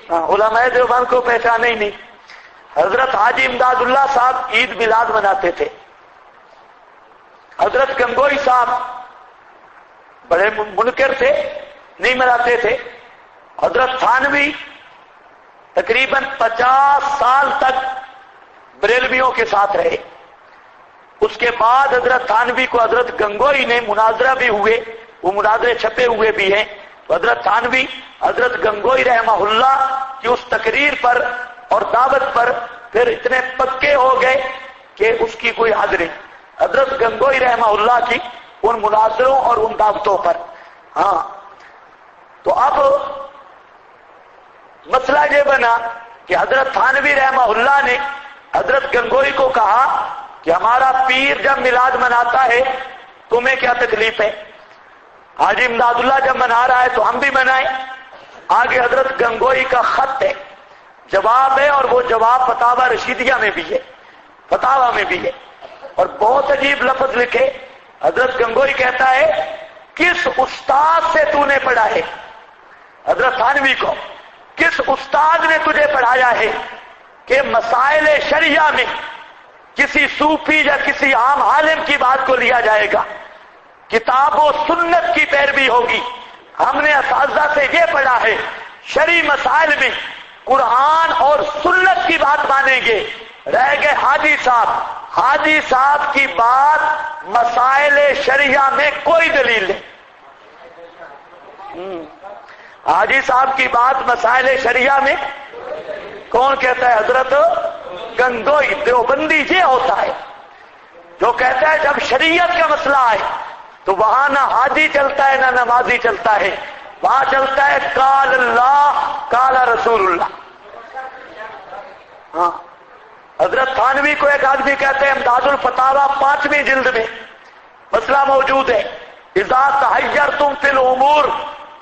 علماء دیوبند کو پہچانے ہی نہیں۔ حضرت حاجی امداد اللہ صاحب عید میلاد مناتے تھے، حضرت گنگوئی صاحب بڑے منکر تھے، نہیں مناتے تھے۔ حضرت تھانوی تقریباً 50 سال تک بریلویوں کے ساتھ رہے، اس کے بعد حضرت تھانوی کو حضرت گنگوئی نے مناظرہ بھی ہوئے، وہ مناظرے چھپے ہوئے بھی ہیں، تو حضرت تھانوی حضرت گنگوئی رحمہ اللہ کی اس تقریر پر اور دعوت پر پھر اتنے پکے ہو گئے کہ اس کی کوئی حد نہیں، حضرت گنگوئی رحمہ اللہ کی ان مناظروں اور ان دعوتوں پر۔ ہاں تو اب مسئلہ یہ بنا کہ حضرت تھانوی رحمہ اللہ نے حضرت گنگوئی کو کہا کہ ہمارا پیر جب میلاد مناتا ہے تمہیں کیا تکلیف ہے؟ حاجی امداد اللہ جب منا رہا ہے تو ہم بھی منائیں۔ آگے حضرت گنگوئی کا خط ہے، جواب ہے، اور وہ جواب فتاوی رشیدیہ میں بھی ہے، فتاوی میں بھی ہے، اور بہت عجیب لفظ لکھے۔ حضرت گنگوئی کہتا ہے کس استاد سے تو نے پڑھا ہے؟ حضرت تھانوی کو کس استاد نے تجھے پڑھایا ہے کہ مسائل شریعہ میں کسی صوفی یا کسی عام عالم کی بات کو لیا جائے گا؟ کتاب و سنت کی پیروی ہوگی۔ ہم نے اساتذہ سے یہ پڑھا ہے شرعی مسائل میں قرآن اور سنت کی بات مانیں گے۔ رہ گئے حاجی صاحب، حاجی صاحب کی بات مسائل شریعہ میں کوئی دلیل نہیں۔ حاجی صاحب کی بات مسائل شریعہ میں کون کہتا ہے؟ حضرت گنگوئی دیوبندی یہ ہوتا ہے جو کہتا ہے جب شریعت کا مسئلہ آئے تو وہاں نہ حاجی چلتا ہے نہ نمازی چلتا ہے، وہاں چلتا ہے قال اللہ قال رسول اللہ۔ ہاں حضرت تھانوی کو ایک آدمی کہتے ہیں امداد الفتاوی 5ویں جلد میں مسئلہ موجود ہے، اذا تحیرتم فی الامور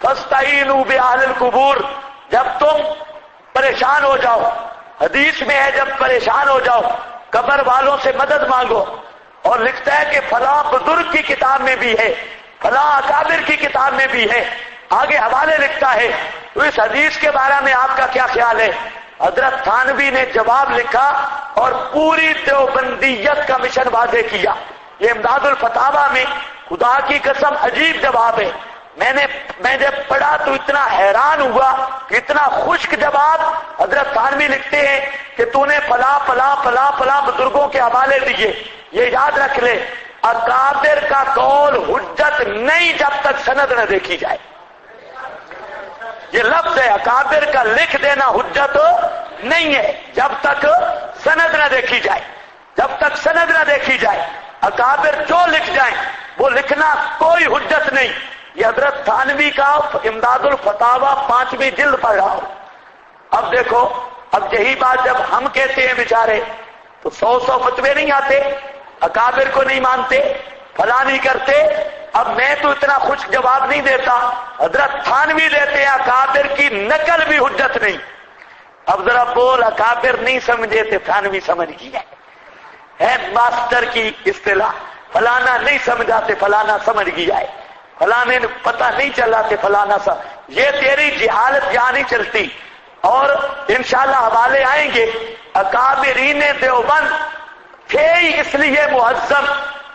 فاستعینوا باہل القبور، جب تم پریشان ہو جاؤ، حدیث میں ہے جب پریشان ہو جاؤ قبر والوں سے مدد مانگو، اور لکھتا ہے کہ فلاں بزرگ کی کتاب میں بھی ہے، فلاں اکابر کی کتاب میں بھی ہے، آگے حوالے لکھتا ہے۔ تو اس حدیث کے بارے میں آپ کا کیا خیال ہے؟ حضرت تھانوی نے جواب لکھا اور پوری دیوبندیت کا مشن واضح کیا۔ یہ امداد الفتاوی میں خدا کی قسم عجیب جواب ہے۔ میں جب پڑھا تو اتنا حیران ہوا کہ اتنا خشک جواب حضرت تھانوی لکھتے ہیں کہ تو نے فلاں فلاں فلاں فلاں بزرگوں کے حوالے دیے۔ یہ یاد رکھ لے اکابر کا قول حجت نہیں جب تک سند نہ دیکھی جائے۔ یہ لفظ ہے اکابر کا لکھ دینا حجت نہیں ہے جب تک سند نہ دیکھی جائے، جب تک سند نہ دیکھی جائے اکابر جو لکھ جائیں وہ لکھنا کوئی حجت نہیں۔ یہ حضرت تھانوی کا امداد الفتاوی 5ویں جلد پڑھ رہا ہوں۔ اب دیکھو، اب یہی بات جب ہم کہتے ہیں بیچارے تو 100 فتوے نہیں آتے، اکابر کو نہیں مانتے، فلاں نہیں کرتے۔ اب میں تو اتنا خشک جواب نہیں دیتا، حضرت تھانوی دیتے ہیں اکابر کی نقل بھی حجت نہیں۔ اب ذرا بول، اکابر نہیں سمجھے تھے تھانوی سمجھ گیا ہے ماسٹر کی اصطلاح، فلانا نہیں سمجھاتے فلانا سمجھ گیا ہے، فلانے پتہ نہیں چلا کہ فلانا سا۔ یہ تیری جہالت یہاں نہیں چلتی، اور انشاءاللہ حوالے آئیں گے۔ اکابرین دیوبند تھے ہی اس لیے معظم،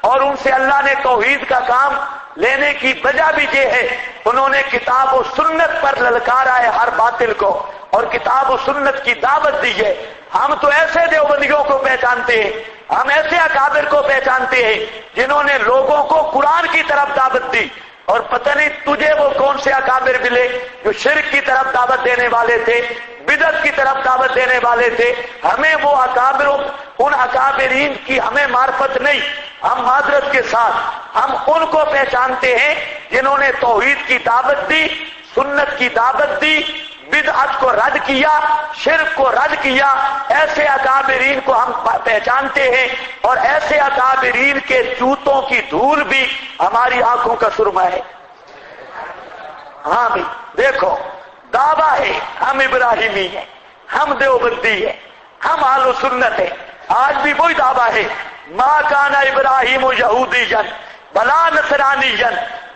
اور ان سے اللہ نے توحید کا کام لینے کی وجہ بھی یہ ہے انہوں نے کتاب و سنت پر للکارا ہے ہر باطل کو، اور کتاب و سنت کی دعوت دی ہے۔ ہم تو ایسے دیوبندیوں کو پہچانتے ہیں، ہم ایسے اکابر کو پہچانتے ہیں جنہوں نے لوگوں کو قرآن کی طرف دعوت دی، اور پتہ نہیں تجھے وہ کون سے اکابر ملے جو شرک کی طرف دعوت دینے والے تھے، بدعت کی طرف دعوت دینے والے تھے۔ ہمیں وہ اکابروں، ان اکابرین کی ہمیں معرفت نہیں، ہم معذرت کے ساتھ ہم ان کو پہچانتے ہیں جنہوں نے توحید کی دعوت دی، سنت کی دعوت دی، بدعت کو رد کیا، شرک کو رد کیا۔ ایسے اکابرین کو ہم پہچانتے ہیں، اور ایسے اکابرین کے جوتوں کی دھول بھی ہماری آنکھوں کا سرما ہے۔ ہاں بھی دیکھو، دعویٰ ہے ہم ابراہیمی ہیں، ہم دیوبندی ہیں، ہم اہل سنت ہیں۔ آج بھی وہی دعویٰ ہے، ما کان ابراہیم یہودیا ولا نصرانیا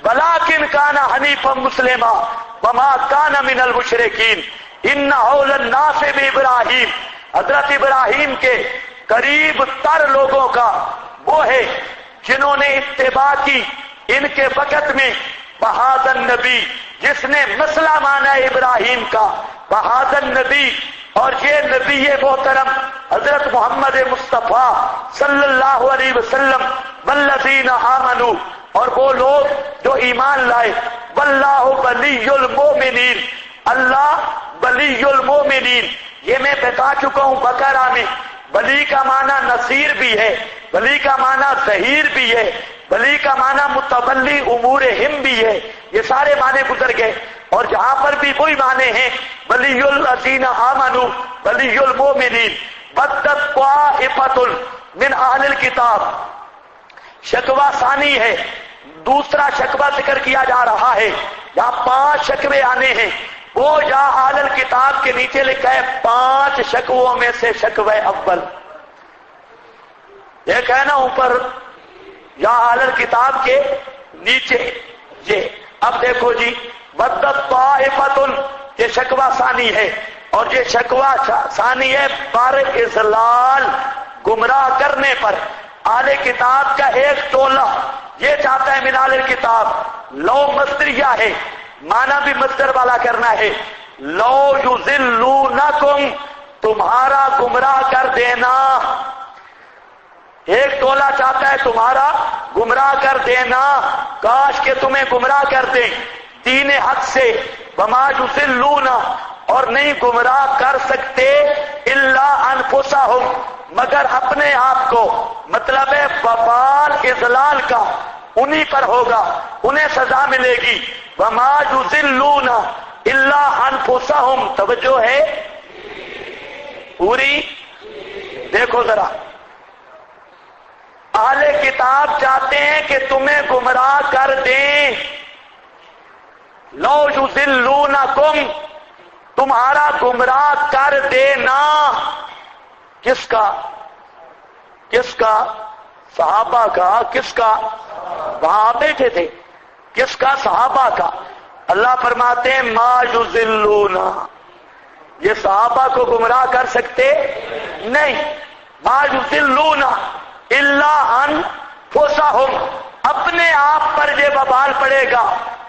ولکن کان حنیفا مسلما وما کان من المشرکین ان اول الناس بابراہیم۔ حضرت ابراہیم کے قریب تر لوگوں کا وہ ہے جنہوں نے اتباع کی ان کے وقت میں بہادر نبی، جس نے مسئلہ مانا ابراہیم کا، بہادر نبی اور یہ نبی محترم حضرت محمد مصطفیٰ صلی اللہ علیہ وسلم والذین آمنوا، اور وہ لوگ جو ایمان لائے، واللہ ولی المؤمنین، اللہ ولی المؤمنین، یہ میں بتا چکا ہوں بقرہ میں، ولی کا معنی نصیر بھی ہے، ولی کا معنی ظہیر بھی ہے، ولی کا معنی متولی امورہم بھی ہے، یہ سارے معنی گزر گئے، اور جہاں پر بھی وہی معنی ہیں ولی الذین آمنوا ولی المؤمنین بدت طائفۃ من اہل الکتاب، شکوہ ثانی ہے، دوسرا شکوہ ذکر کیا جا رہا ہے، یہاں 5 شکوے آنے ہیں، وہ یا اہل الکتاب کے نیچے لکھا ہے 5 شکووں میں سے شکوہ اول، ایک ہے نا اوپر یا اہل الکتاب کے نیچے یہ، اب دیکھو جی بدت طائفۃ، یہ شکوہ ثانی ہے، اور یہ شکوہ ثانی ہے بر اضلال، گمراہ کرنے پر، اہل کتاب کا ایک ٹولہ یہ چاہتا ہے من اہل الکتاب، لو مصدریہ ہے، معنی بھی مصدر والا کرنا ہے، لو یضلونکم، تمہارا گمراہ کر دینا، ایک ٹولہ چاہتا ہے تمہارا گمراہ کر دینا، کاش کہ تمہیں گمراہ کر دیں دین حق سے، وما یضلون، اور نہیں گمراہ کر سکتے الا انفسہم، مگر اپنے آپ کو، مطلب ہے وبال اضلال کا انہی پر ہوگا، انہیں سزا ملے گی، وما یضلون الا انفسہم، توجہ ہے پوری، دیکھو ذرا، اہل کتاب چاہتے ہیں کہ تمہیں گمراہ کر دیں، لو یضلونکم، تمہارا گمراہ کر دینا، کس کا؟ کس کا؟ صحابہ کا، کس کا؟ وہاں بیٹھے تھے، کس کا؟ صحابہ کا، اللہ فرماتے ہیں ما یضلون، یہ صحابہ کو گمراہ کر سکتے نہیں، ما یضلون الا انفسہم، اپنے آپ پر یہ وبال پڑے گا،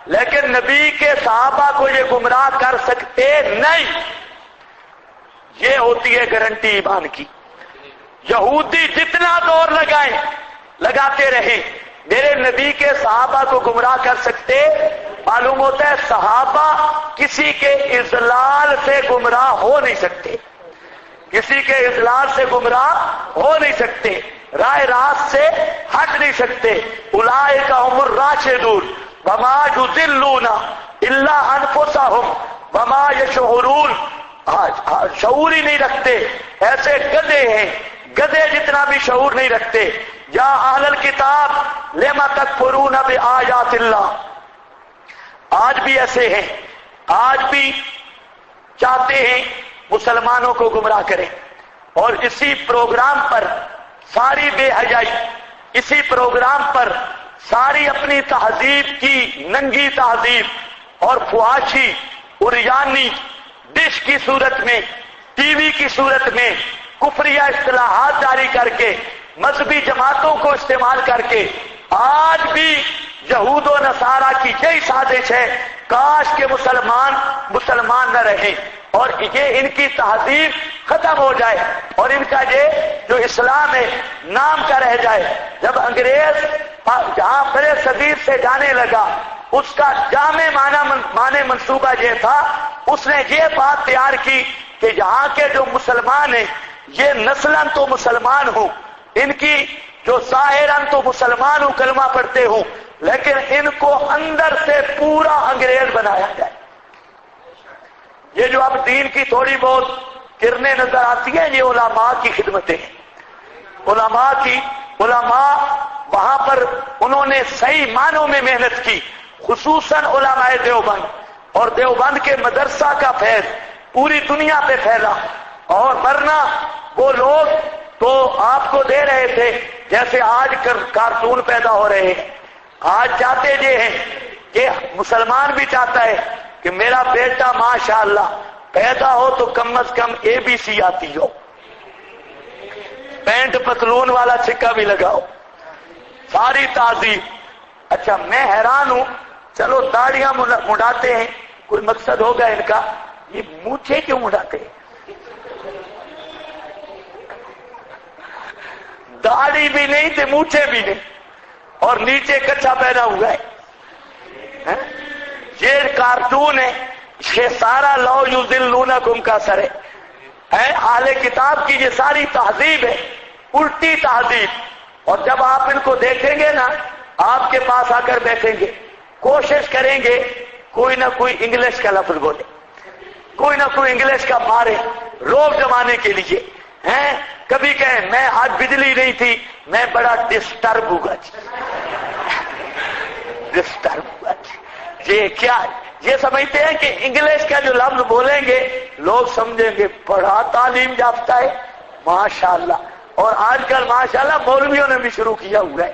لیکن نبی کے صحابہ کو یہ گمراہ کر سکتے نہیں، یہ ہوتی ہے گارنٹی ایمان کی۔ یہودی جتنا دور لگائیں، لگاتے رہیں، میرے نبی کے صحابہ کو گمراہ کر سکتے، معلوم ہوتا ہے صحابہ کسی کے اضلال سے گمراہ ہو نہیں سکتے، کسی کے اضلال سے گمراہ ہو نہیں سکتے، راہ راست سے ہٹ نہیں سکتے، اولئک هم الراشدون وما یضلون الا انفسہم وما یشعرون، شعور ہی نہیں رکھتے، ایسے گدھے ہیں، گدھے جتنا بھی شعور نہیں رکھتے۔ یا اہل الکتاب لم تکفرون بآیات اللہ، آج بھی ایسے ہیں، آج بھی چاہتے ہیں مسلمانوں کو گمراہ کریں، اور اسی پروگرام پر ساری بے حیائی، اسی پروگرام پر ساری اپنی تہذیب کی ننگی تہذیب اور فحاشی عریانی ڈش کی صورت میں، ٹی وی کی صورت میں کفریہ اصطلاحات جاری کر کے، مذہبی جماعتوں کو استعمال کر کے، آج بھی یہود و نصارہ کی یہی سازش ہے، کاش کہ مسلمان نہ رہیں اور یہ ان کی تہذیب ختم ہو جائے، اور ان کا یہ جو اسلام ہے نام کا رہ جائے۔ جب انگریز جہاں برے صغیر سے جانے لگا، اس کا جامع معنی منصوبہ یہ تھا، اس نے یہ بات تیار کی کہ یہاں کے جو مسلمان ہیں یہ نسلاً تو مسلمان ہوں، ان کی جو ظاہراً تو مسلمان ہوں، کلمہ پڑھتے ہوں، لیکن ان کو اندر سے پورا انگریز بنایا جائے۔ یہ جو اب دین کی تھوڑی بہت کرنیں نظر آتی ہیں، یہ علماء کی خدمتیں ہیں، علماء وہاں پر انہوں نے صحیح معنوں میں محنت کی، خصوصاً علماء دیوبند، اور دیوبند کے مدرسہ کا فیض پوری دنیا پہ پھیلا، اور ورنہ وہ لوگ تو آپ کو دے رہے تھے جیسے آج کارٹون پیدا ہو رہے ہیں۔ آج چاہتے یہ ہیں کہ مسلمان بھی چاہتا ہے کہ میرا بیٹا ماشاءاللہ پیدا ہو تو کم از کم ABC آتی ہو، پینٹ پتلون والا چھکا بھی لگاؤ، ساری تعظیم۔ اچھا میں حیران ہوں، چلو داڑیاں مڈاتے ہیں، کوئی مقصد ہوگا ان کا، یہ مونچھیں کیوں مڈاتے ہیں؟ داڑھی بھی نہیں تے مونچھیں بھی نہیں اور نیچے کچھا پہنا ہوا ہے. یہ کارٹون ہے، یہ سارا لو یذلونکم کا اثر ہے. اہل کتاب کی یہ ساری تہذیب ہے، الٹی تہذیب. اور جب آپ ان کو دیکھیں گے نا، آپ کے پاس آ کر بیٹھیں گے، کوشش کریں گے کوئی نہ کوئی انگلش کا لفظ بولے، کوئی نہ کوئی انگلش کا مارے روب جمانے کے لیے. کبھی کہیں میں آج بجلی نہیں تھی، میں بڑا ڈسٹرب ہوا. ڈسٹرب ہوا یہ کیا؟ یہ سمجھتے ہیں کہ انگلش کا جو لفظ بولیں گے لوگ سمجھیں گے بڑا تعلیم یافتہ ہے ماشاءاللہ. اور آج کل ماشاءاللہ مولویوں نے بھی شروع کیا ہوا ہے،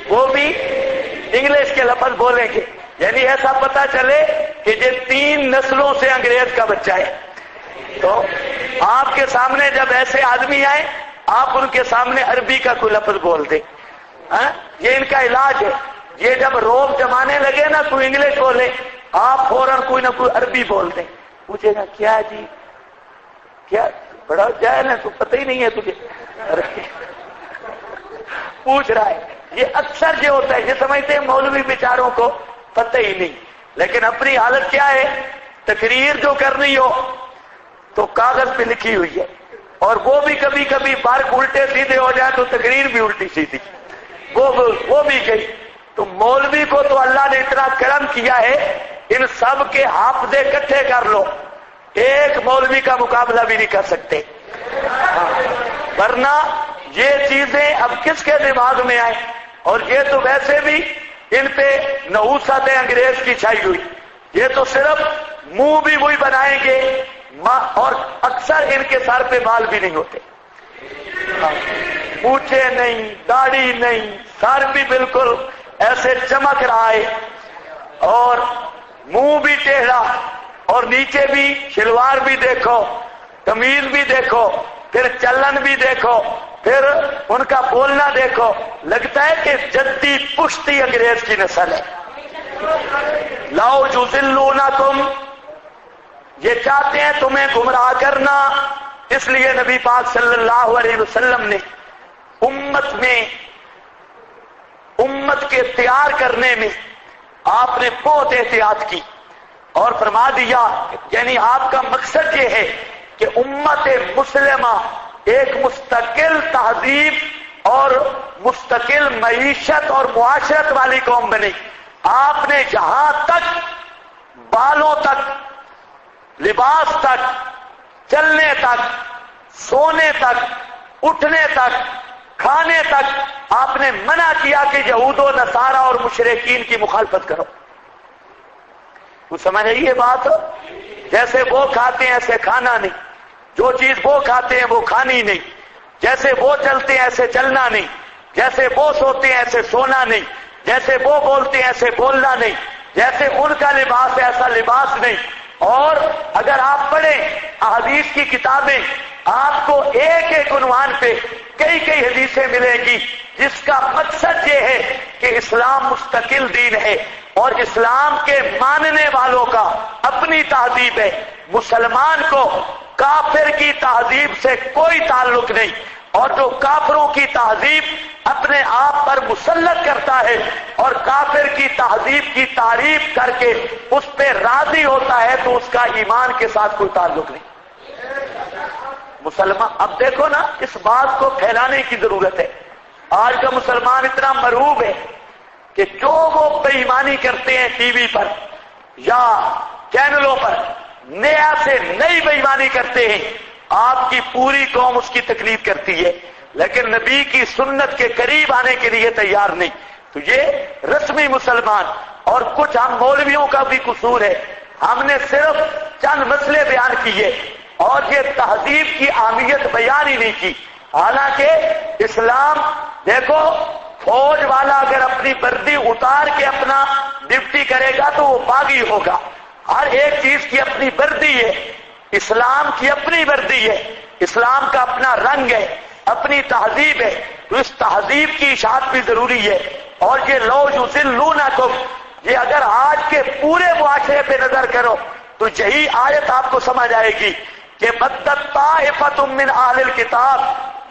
وہ بھی انگلش کے لفظ بولیں گے. یعنی ایسا پتا چلے کہ یہ 3 نسلوں سے انگریز کا بچہ ہے. تو آپ کے سامنے جب ایسے آدمی آئے، آپ ان کے سامنے عربی کا کوئی لفظ بول دیں. یہ ان کا علاج ہے. یہ جب روب جمانے لگے نا، کوئی انگلش بولے، آپ فوراً کوئی نہ کوئی عربی بول دیں. پوچھے گا کیا جی، کیا بڑا جاہل ہے تو پتہ ہی نہیں ہے تجھے، پوچھ رہا ہے. یہ اکثر جو ہوتا ہے، یہ سمجھتے ہیں مولوی بیچاروں کو پتہ ہی نہیں. لیکن اپنی حالت کیا ہے، تقریر جو کرنی ہو تو کاغذ پہ لکھی ہوئی ہے، اور وہ بھی کبھی کبھی بارک الٹے سیدھے ہو جائے تو تقریر بھی الٹی سیدھی، وہ بھی گئی. تو مولوی کو تو اللہ نے اتنا کرم کیا ہے، ان سب کے حافظے اکٹھے کر لو، ایک مولوی کا مقابلہ بھی نہیں کر سکتے. ورنہ یہ چیزیں اب کس کے دماغ میں آئے؟ اور یہ تو ویسے بھی ان پہ نحوست انگریز کی چھائی ہوئی. یہ تو صرف منہ بھی وہی بنائیں گے، اور اکثر ان کے سر پہ بال بھی نہیں ہوتے، مونچھیں نہیں، داڑھی نہیں، سر بھی بالکل ایسے چمک رہا ہے، اور منہ بھی ٹیڑھا، اور نیچے بھی شلوار بھی دیکھو، قمیض بھی دیکھو، پھر چلن بھی دیکھو، پھر ان کا بولنا دیکھو. لگتا ہے کہ جدی پشتی انگریز کی نسل ہے. لاؤ یذلونکم، یہ چاہتے ہیں تمہیں گمراہ کرنا. اس لیے نبی پاک صلی اللہ علیہ وسلم نے امت کے تیار کرنے میں آپ نے بہت احتیاط کی اور فرما دیا، یعنی آپ کا مقصد یہ ہے کہ امت مسلمہ ایک مستقل تہذیب اور مستقل معیشت اور معاشرت والی قوم بنے. آپ نے جہاں تک بالوں تک، لباس تک، چلنے تک، سونے تک، اٹھنے تک، کھانے تک آپ نے منع کیا کہ یہود و نصارہ اور مشرکین کی مخالفت کرو. وہ سمجھ رہی ہے بات؟ جیسے وہ کھاتے ہیں ایسے کھانا نہیں، جو چیز وہ کھاتے ہیں وہ کھانی نہیں، جیسے وہ چلتے ہیں ایسے چلنا نہیں، جیسے وہ سوتے ہیں ایسے سونا نہیں، جیسے وہ بولتے ہیں ایسے بولنا نہیں، جیسے ان کا لباس ہے ایسا لباس نہیں. اور اگر آپ پڑھیں احادیث کی کتابیں، آپ کو ایک ایک عنوان پہ کئی کئی حدیثیں ملے گی جس کا مقصد یہ ہے کہ اسلام مستقل دین ہے اور اسلام کے ماننے والوں کا اپنی تہذیب ہے. مسلمان کو کافر کی تہذیب سے کوئی تعلق نہیں، اور جو کافروں کی تہذیب اپنے آپ پر مسلط کرتا ہے اور کافر کی تہذیب کی تعریف کر کے اس پہ راضی ہوتا ہے تو اس کا ایمان کے ساتھ کوئی تعلق نہیں. مسلمان اب دیکھو نا، اس بات کو پھیلانے کی ضرورت ہے. آج کا مسلمان اتنا مرعوب ہے کہ جو وہ بے ایمانی کرتے ہیں ٹی وی پر یا چینلوں پر، نیا سے نئی بے ایمانی کرتے ہیں، آپ کی پوری قوم اس کی تقلید کرتی ہے لیکن نبی کی سنت کے قریب آنے کے لیے تیار نہیں. تو یہ رسمی مسلمان، اور کچھ ہم مولویوں کا بھی قصور ہے، ہم نے صرف چند مسئلے بیان کیے اور یہ تہذیب کی اہمیت بیان ہی نہیں کی. حالانکہ اسلام دیکھو، فوج والا اگر اپنی وردی اتار کے اپنا ڈیوٹی کرے گا تو وہ باغی ہوگا. ہر ایک چیز کی اپنی وردی ہے، اسلام کی اپنی وردی ہے، اسلام کا اپنا رنگ ہے، اپنی تہذیب ہے. تو اس تہذیب کی اشاعت بھی ضروری ہے. اور یہ لو یذلونکم، یہ اگر آج کے پورے معاشرے پہ نظر کرو تو یہی آیت آپ کو سمجھ آئے گی کہ بدت طائفۃ من اہل الکتاب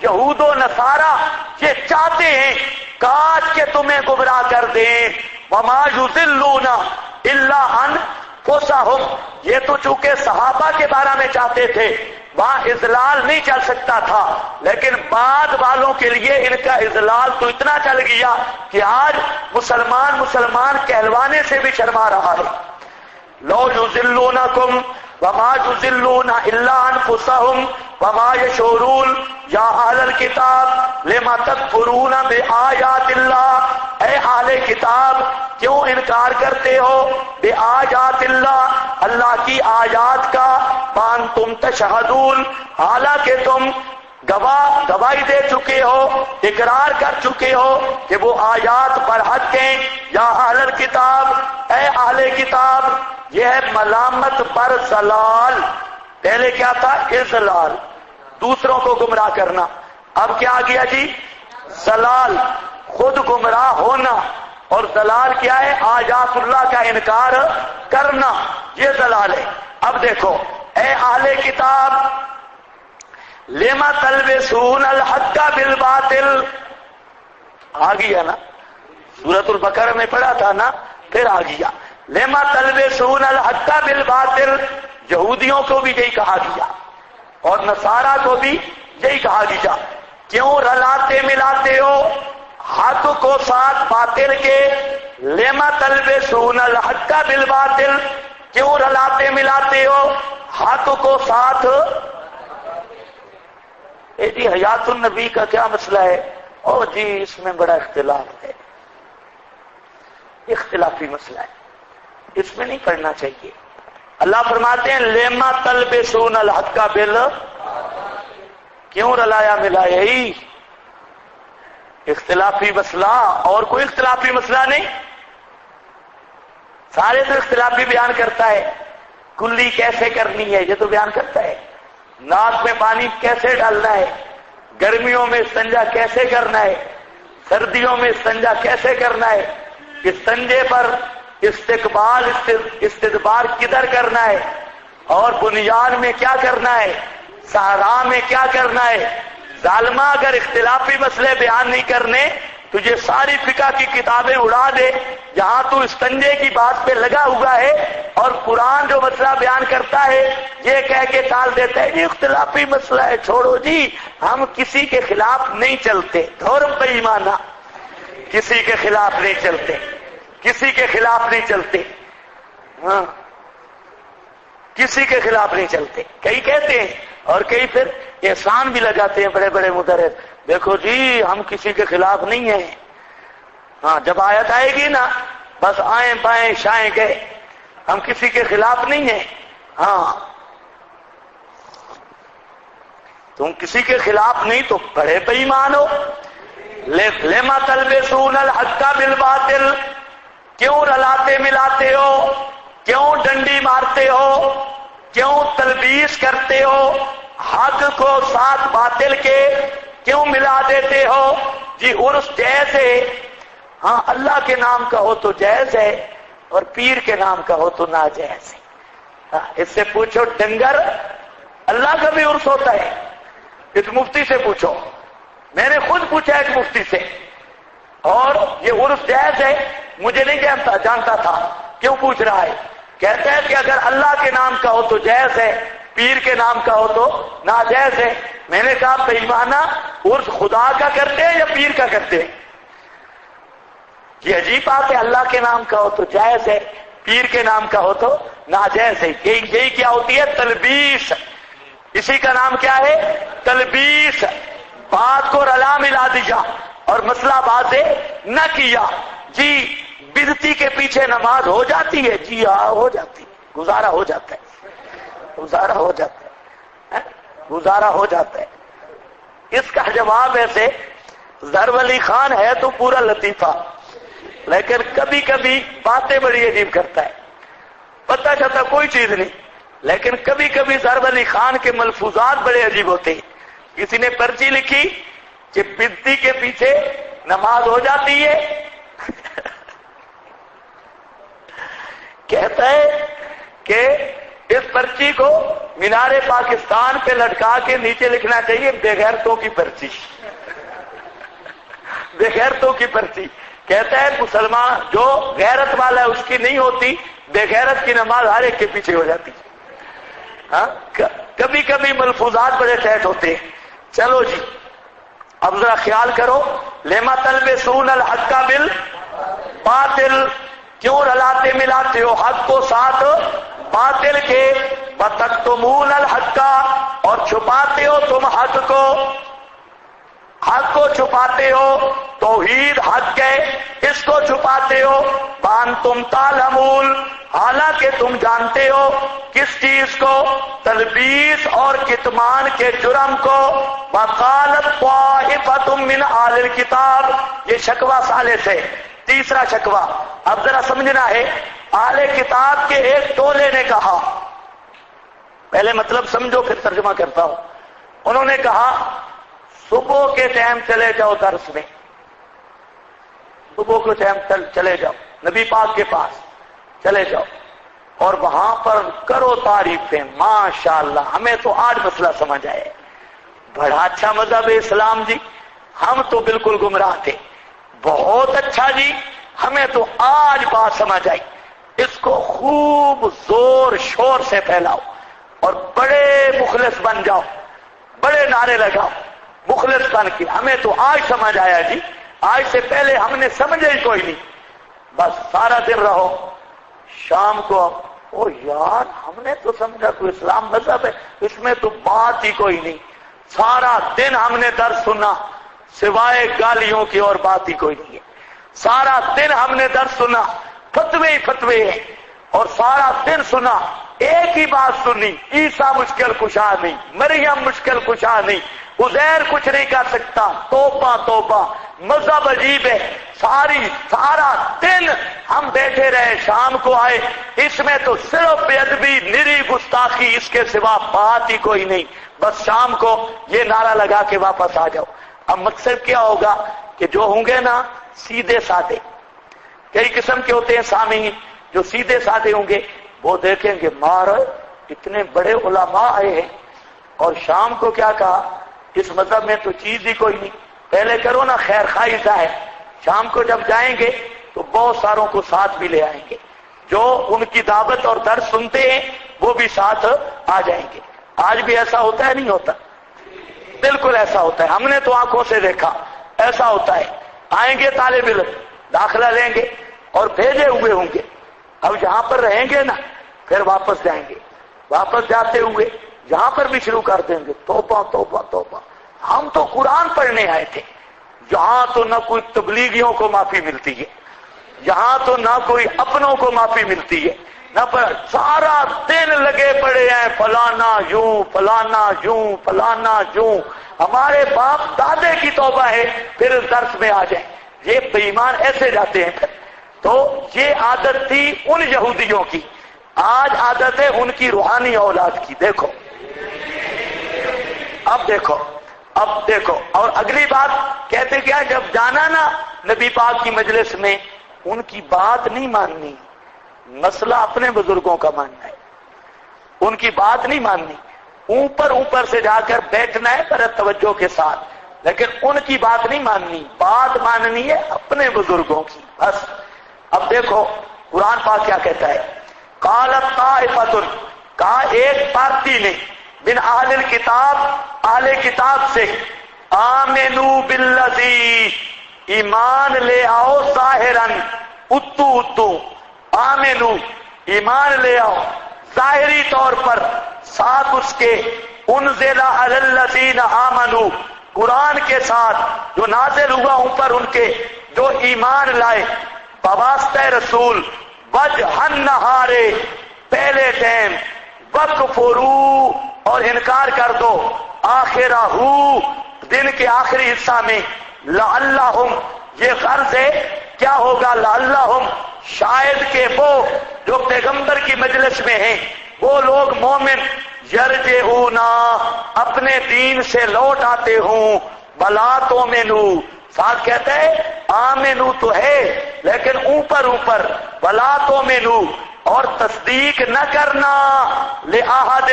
یہود و نصارہ یہ چاہتے ہیں کاش کہ تمہیں گمراہ کر دیں. وما یضلون الا انفسہم، یہ تو چونکہ صحابہ کے بارے میں چاہتے تھے، وہاں اضلال نہیں چل سکتا تھا، لیکن بعد والوں کے لیے ان کا اضلال تو اتنا چل گیا کہ آج مسلمان کہلوانے سے بھی شرما رہا ہے. لو یضلونکم وما یضلون الا انفسہم وما یشعرون یا اہل الکتاب لما تکفرون بآیات اللہ، اے اہل کتاب کیوں انکار کرتے ہو بآیات اللہ، اللہ کی آیات کا، وانتم تشہدون، حالانکہ تم گواہی دے چکے ہو، اقرار کر چکے ہو کہ وہ آیات پر حق ہیں. یا اہل الکتاب، اے اہل کتاب، یہ ہے ملامت پر ضلال. پہلے کیا تھا؟ اضلال، دوسروں کو گمراہ کرنا. اب کیا آ گیا جی؟ ضلال، خود گمراہ ہونا. اور ضلال کیا ہے؟ آیات اللہ کا انکار کرنا، یہ ضلال ہے. اب دیکھو، اے اہل کتاب لما تلبسون الحق بالباطل، آ گیا نا، سورۃ البقرہ میں پڑھا تھا نا، پھر آ گیا لما تلبسون الحق بالباطل. یہودیوں کو بھی یہی کہا گیا اور نصارہ کو بھی یہی کہا گیا، کیوں رلاتے ملاتے ہو حق کو ساتھ باطل کے. لما تلبسون الحق بالباطل، کیوں رلاتے ملاتے ہو حق کو ساتھ. جی حیات النبی کا کیا مسئلہ ہے؟ او جی اس میں بڑا اختلاف ہے، اختلافی مسئلہ ہے، اس میں نہیں پڑھنا چاہیے. اللہ فرماتے ہیں لما تلبسون الحق بال، کیوں رلایا ملایا ہی؟ اختلافی مسئلہ، اور کوئی اختلافی مسئلہ نہیں. سارے تو اختلافی بیان کرتا ہے. کلی کیسے کرنی ہے یہ تو بیان کرتا ہے، ناک میں پانی کیسے ڈالنا ہے، گرمیوں میں استنجا کیسے کرنا ہے، سردیوں میں استنجا کیسے کرنا ہے، استنجے پر استقبال استدبار کدھر کرنا ہے، اور بنیاد میں کیا کرنا ہے، صحرا میں کیا کرنا ہے. ظالمہ اگر اختلافی مسئلے بیان نہیں کرنے تو یہ ساری فقہ کی کتابیں اڑا دے. یہاں تو استنجے کی بات پہ لگا ہوا ہے اور قرآن جو مسئلہ بیان کرتا ہے یہ کہہ کے ٹال دیتا ہے جی اختلافی مسئلہ ہے، چھوڑو جی، ہم کسی کے خلاف نہیں چلتے. دھرم بے ایمانہ، کسی کے خلاف نہیں چلتے، کسی کے خلاف نہیں چلتے. ہاں کسی کے خلاف نہیں چلتے. کئی کہتے ہیں اور کئی پھر احسان بھی لگاتے ہیں بڑے بڑے مدرس، دیکھو جی ہم کسی کے خلاف نہیں ہیں. ہاں جب آیت آئے گی نا بس آئیں بائیں شائیں گئے، ہم کسی کے خلاف نہیں ہیں. ہاں تم کسی کے خلاف نہیں تو بڑے بے ایمان ہو. لما تلبسون الحق بالباطل، کیوں رلاتے ملاتے ہو، کیوں ڈنڈی مارتے ہو، کیوں تلبیس کرتے ہو، حق کو ساتھ باطل کے کیوں ملا دیتے ہو. جی عرس جائز ہے، ہاں اللہ کے نام کا ہو تو جائز ہے اور پیر کے نام کا ہو تو ناجائز ہے. اس سے پوچھو ڈنگر اللہ کا بھی عرس ہوتا ہے؟ اس مفتی سے پوچھو، میں نے خود پوچھا ایک مفتی سے، اور یہ عرس جائز ہے مجھے نہیں جانتا تھا. کیوں پوچھ رہا ہے؟ کہتا ہے کہ اگر اللہ کے نام کا ہو تو جائز ہے، پیر کے نام کا ہو تو ناجائز ہے. میں نے کہا بے ایمانہ، عرس خدا کا کرتے ہیں یا پیر کا کرتے ہیں؟ یہ عجیب بات ہے، اللہ کے نام کا ہو تو جائز ہے، پیر کے نام کا ہو تو ناجائز ہے. یہی کیا ہوتی ہے؟ تلبیس. اسی کا نام کیا ہے؟ تلبیس. بات کو رلا ملا دیا اور مسئلہ واضح نہ کیا. جی بدعتی کے پیچھے نماز ہو جاتی ہے؟ جی ہاں ہو جاتی ہے، گزارا ہو جاتا ہے، گزارا ہو جاتا ہے، گزارا ہو جاتا ہے. اس کا جواب ایسے ضرب علی خان ہے تو پورا لطیفہ، لیکن کبھی کبھی باتیں بڑی عجیب کرتا ہے، پتہ چلتا کوئی چیز نہیں، لیکن کبھی کبھی ضرب علی خان کے ملفوظات بڑے عجیب ہوتے ہیں. کسی نے پرچی لکھی کہ بدعتی کے پیچھے نماز ہو جاتی ہے. کہتا ہے کہ اس پرچی کو مینار پاکستان پہ لٹکا کے نیچے لکھنا چاہیے بے غیرتوں کی پرچی، بے غیرتوں کی پرچی۔ کہتا ہے مسلمان جو غیرت والا ہے اس کی نہیں ہوتی، بے غیرت کی نماز ہر ایک کے پیچھے ہو جاتی۔ ہاں کبھی کبھی ملفوظات بڑے ٹیٹ ہوتے ہیں۔ چلو جی اب ذرا خیال کرو، لما تلبسون الحق بالباطل، کیوں رلاتے ملاتے ہو حق کو ساتھ باطل کے، وتکتمون الحق، اور چھپاتے ہو تم حق کو، حق کو چھپاتے ہو، توحید حق ہے اس کو چھپاتے ہو، وانتم تعلمون، حالانکہ تم جانتے ہو کس چیز کو، تلبیس اور کتمان کے جرم کو۔ وقالت طائفۃ من اہل الکتاب، یہ شکوہ ثالث ہے، تیسرا شکوہ۔ اب ذرا سمجھنا ہے، اہل کتاب کے ایک ٹولے نے کہا، پہلے مطلب سمجھو پھر ترجمہ کرتا ہوں۔ انہوں نے کہا صبح کے ٹائم چلے جاؤ درس میں، صبح کے ٹائم چلے جاؤ نبی پاک کے پاس چلے جاؤ اور وہاں پر کرو تعریفیں، ماشاءاللہ ہمیں تو آج مسئلہ سمجھ آئے، بڑا اچھا مذہب ہے اسلام جی، ہم تو بالکل گمراہ تھے، بہت اچھا جی، ہمیں تو آج بات سمجھ آئی، اس کو خوب زور شور سے پھیلاؤ اور بڑے مخلص بن جاؤ، بڑے نعرے لگاؤ مخلص بن کے، ہمیں تو آج سمجھ آیا جی، آج سے پہلے ہم نے سمجھے ہی کوئی نہیں۔ بس سارا دن رہو، شام کو او یار ہم نے تو سمجھا تو اسلام مذہب ہے، اس میں تو بات ہی کوئی نہیں، سارا دن ہم نے درس سنا سوائے گالیوں کی اور بات ہی کوئی نہیں ہے، سارا دن ہم نے درس سنا فتوے ہی فتوے ہیں، اور سارا دن سنا ایک ہی بات سنی، عیسیٰ مشکل کشا نہیں، مریم مشکل کشا نہیں، عزیر کچھ نہیں کر سکتا، توبہ توبہ، مذہب عجیب ہے، سارا دن ہم بیٹھے رہے، شام کو آئے، اس میں تو صرف بے ادبی نری گستاخی، اس کے سوا بات ہی کوئی نہیں، بس شام کو یہ نعرہ لگا کے واپس آ جاؤ۔ اب مقصد کیا ہوگا کہ جو ہوں گے نا سیدھے سادے، کئی قسم کے ہوتے ہیں سامعین، جو سیدھے سادے ہوں گے وہ دیکھیں گے مار اتنے بڑے علماء آئے ہیں، اور شام کو کیا کہا اس مذہب میں تو چیز ہی کوئی نہیں، پہلے کرو نا خیر خواہی ظاہر، شام کو جب جائیں گے تو بہت ساروں کو ساتھ بھی لے آئیں گے، جو ان کی دعوت اور درس سنتے ہیں وہ بھی ساتھ آ جائیں گے۔ آج بھی ایسا ہوتا ہے نہیں ہوتا؟ بالکل ایسا ہوتا ہے، ہم نے تو آنکھوں سے دیکھا ایسا ہوتا ہے، آئیں گے طالب علم داخلہ لیں گے اور بھیجے ہوئے ہوں گے، اب جہاں پر رہیں گے نا پھر واپس جائیں گے، واپس جاتے ہوئے یہاں پر بھی شروع کر دیں گے توبہ توبہ توبہ، ہم تو قرآن پڑھنے آئے تھے، یہاں تو نہ کوئی تبلیغیوں کو معافی ملتی ہے، یہاں تو نہ کوئی اپنوں کو معافی ملتی ہے، نہ پر سارا دن لگے پڑے ہیں فلانا یوں فلانا یوں فلانا یوں، ہمارے باپ دادے کی توبہ ہے پھر اس درس میں آ جائیں، یہ بے ایمان ایسے جاتے ہیں پھر۔ تو یہ عادت تھی ان یہودیوں کی، آج عادت ہے ان کی روحانی اولاد کی۔ دیکھو اب دیکھو اور اگلی بات کہتے کیا، جب جانا نا نبی پاک کی مجلس میں ان کی بات نہیں ماننی، مسئلہ اپنے بزرگوں کا ماننا ہے، ان کی بات نہیں ماننی، اوپر سے جا کر بیٹھنا ہے پر توجہ کے ساتھ، لیکن ان کی بات نہیں ماننی، بات ماننی ہے اپنے بزرگوں کی بس۔ اب دیکھو قرآن پاک کیا کہتا ہے، قالت طائفۃ، کہا ایک پارٹی نے، من اہل الکتاب، اہل کتاب سے، آمنو بالذی، ایمان لے آؤ، ظاہراً اتو، آمنو ایمان لے آؤ ظاہری طور پر، ساتھ اس کے انزل علی الذین آمنو، قرآن کے ساتھ جو نازل ہوا اوپر ان کے جو ایمان لائے، بواسطہ رسول، وجہ النہار، پہلے ٹائم، وکفروا، اور انکار کر دو، آخرہ، دن کے آخری حصہ میں، لعلہم، یہ غرض ہے کیا ہوگا، لعلہم، شاید کہ وہ جو پیغمبر کی مجلس میں ہیں وہ لوگ مومن، یرجعون، اپنے دین سے لوٹ آتے ہوں، بلا تؤمنو، ساتھ کہتا ہے آمنو تو ہے لیکن اوپر، بلا تؤمنو، اور تصدیق نہ کرنا، لأحد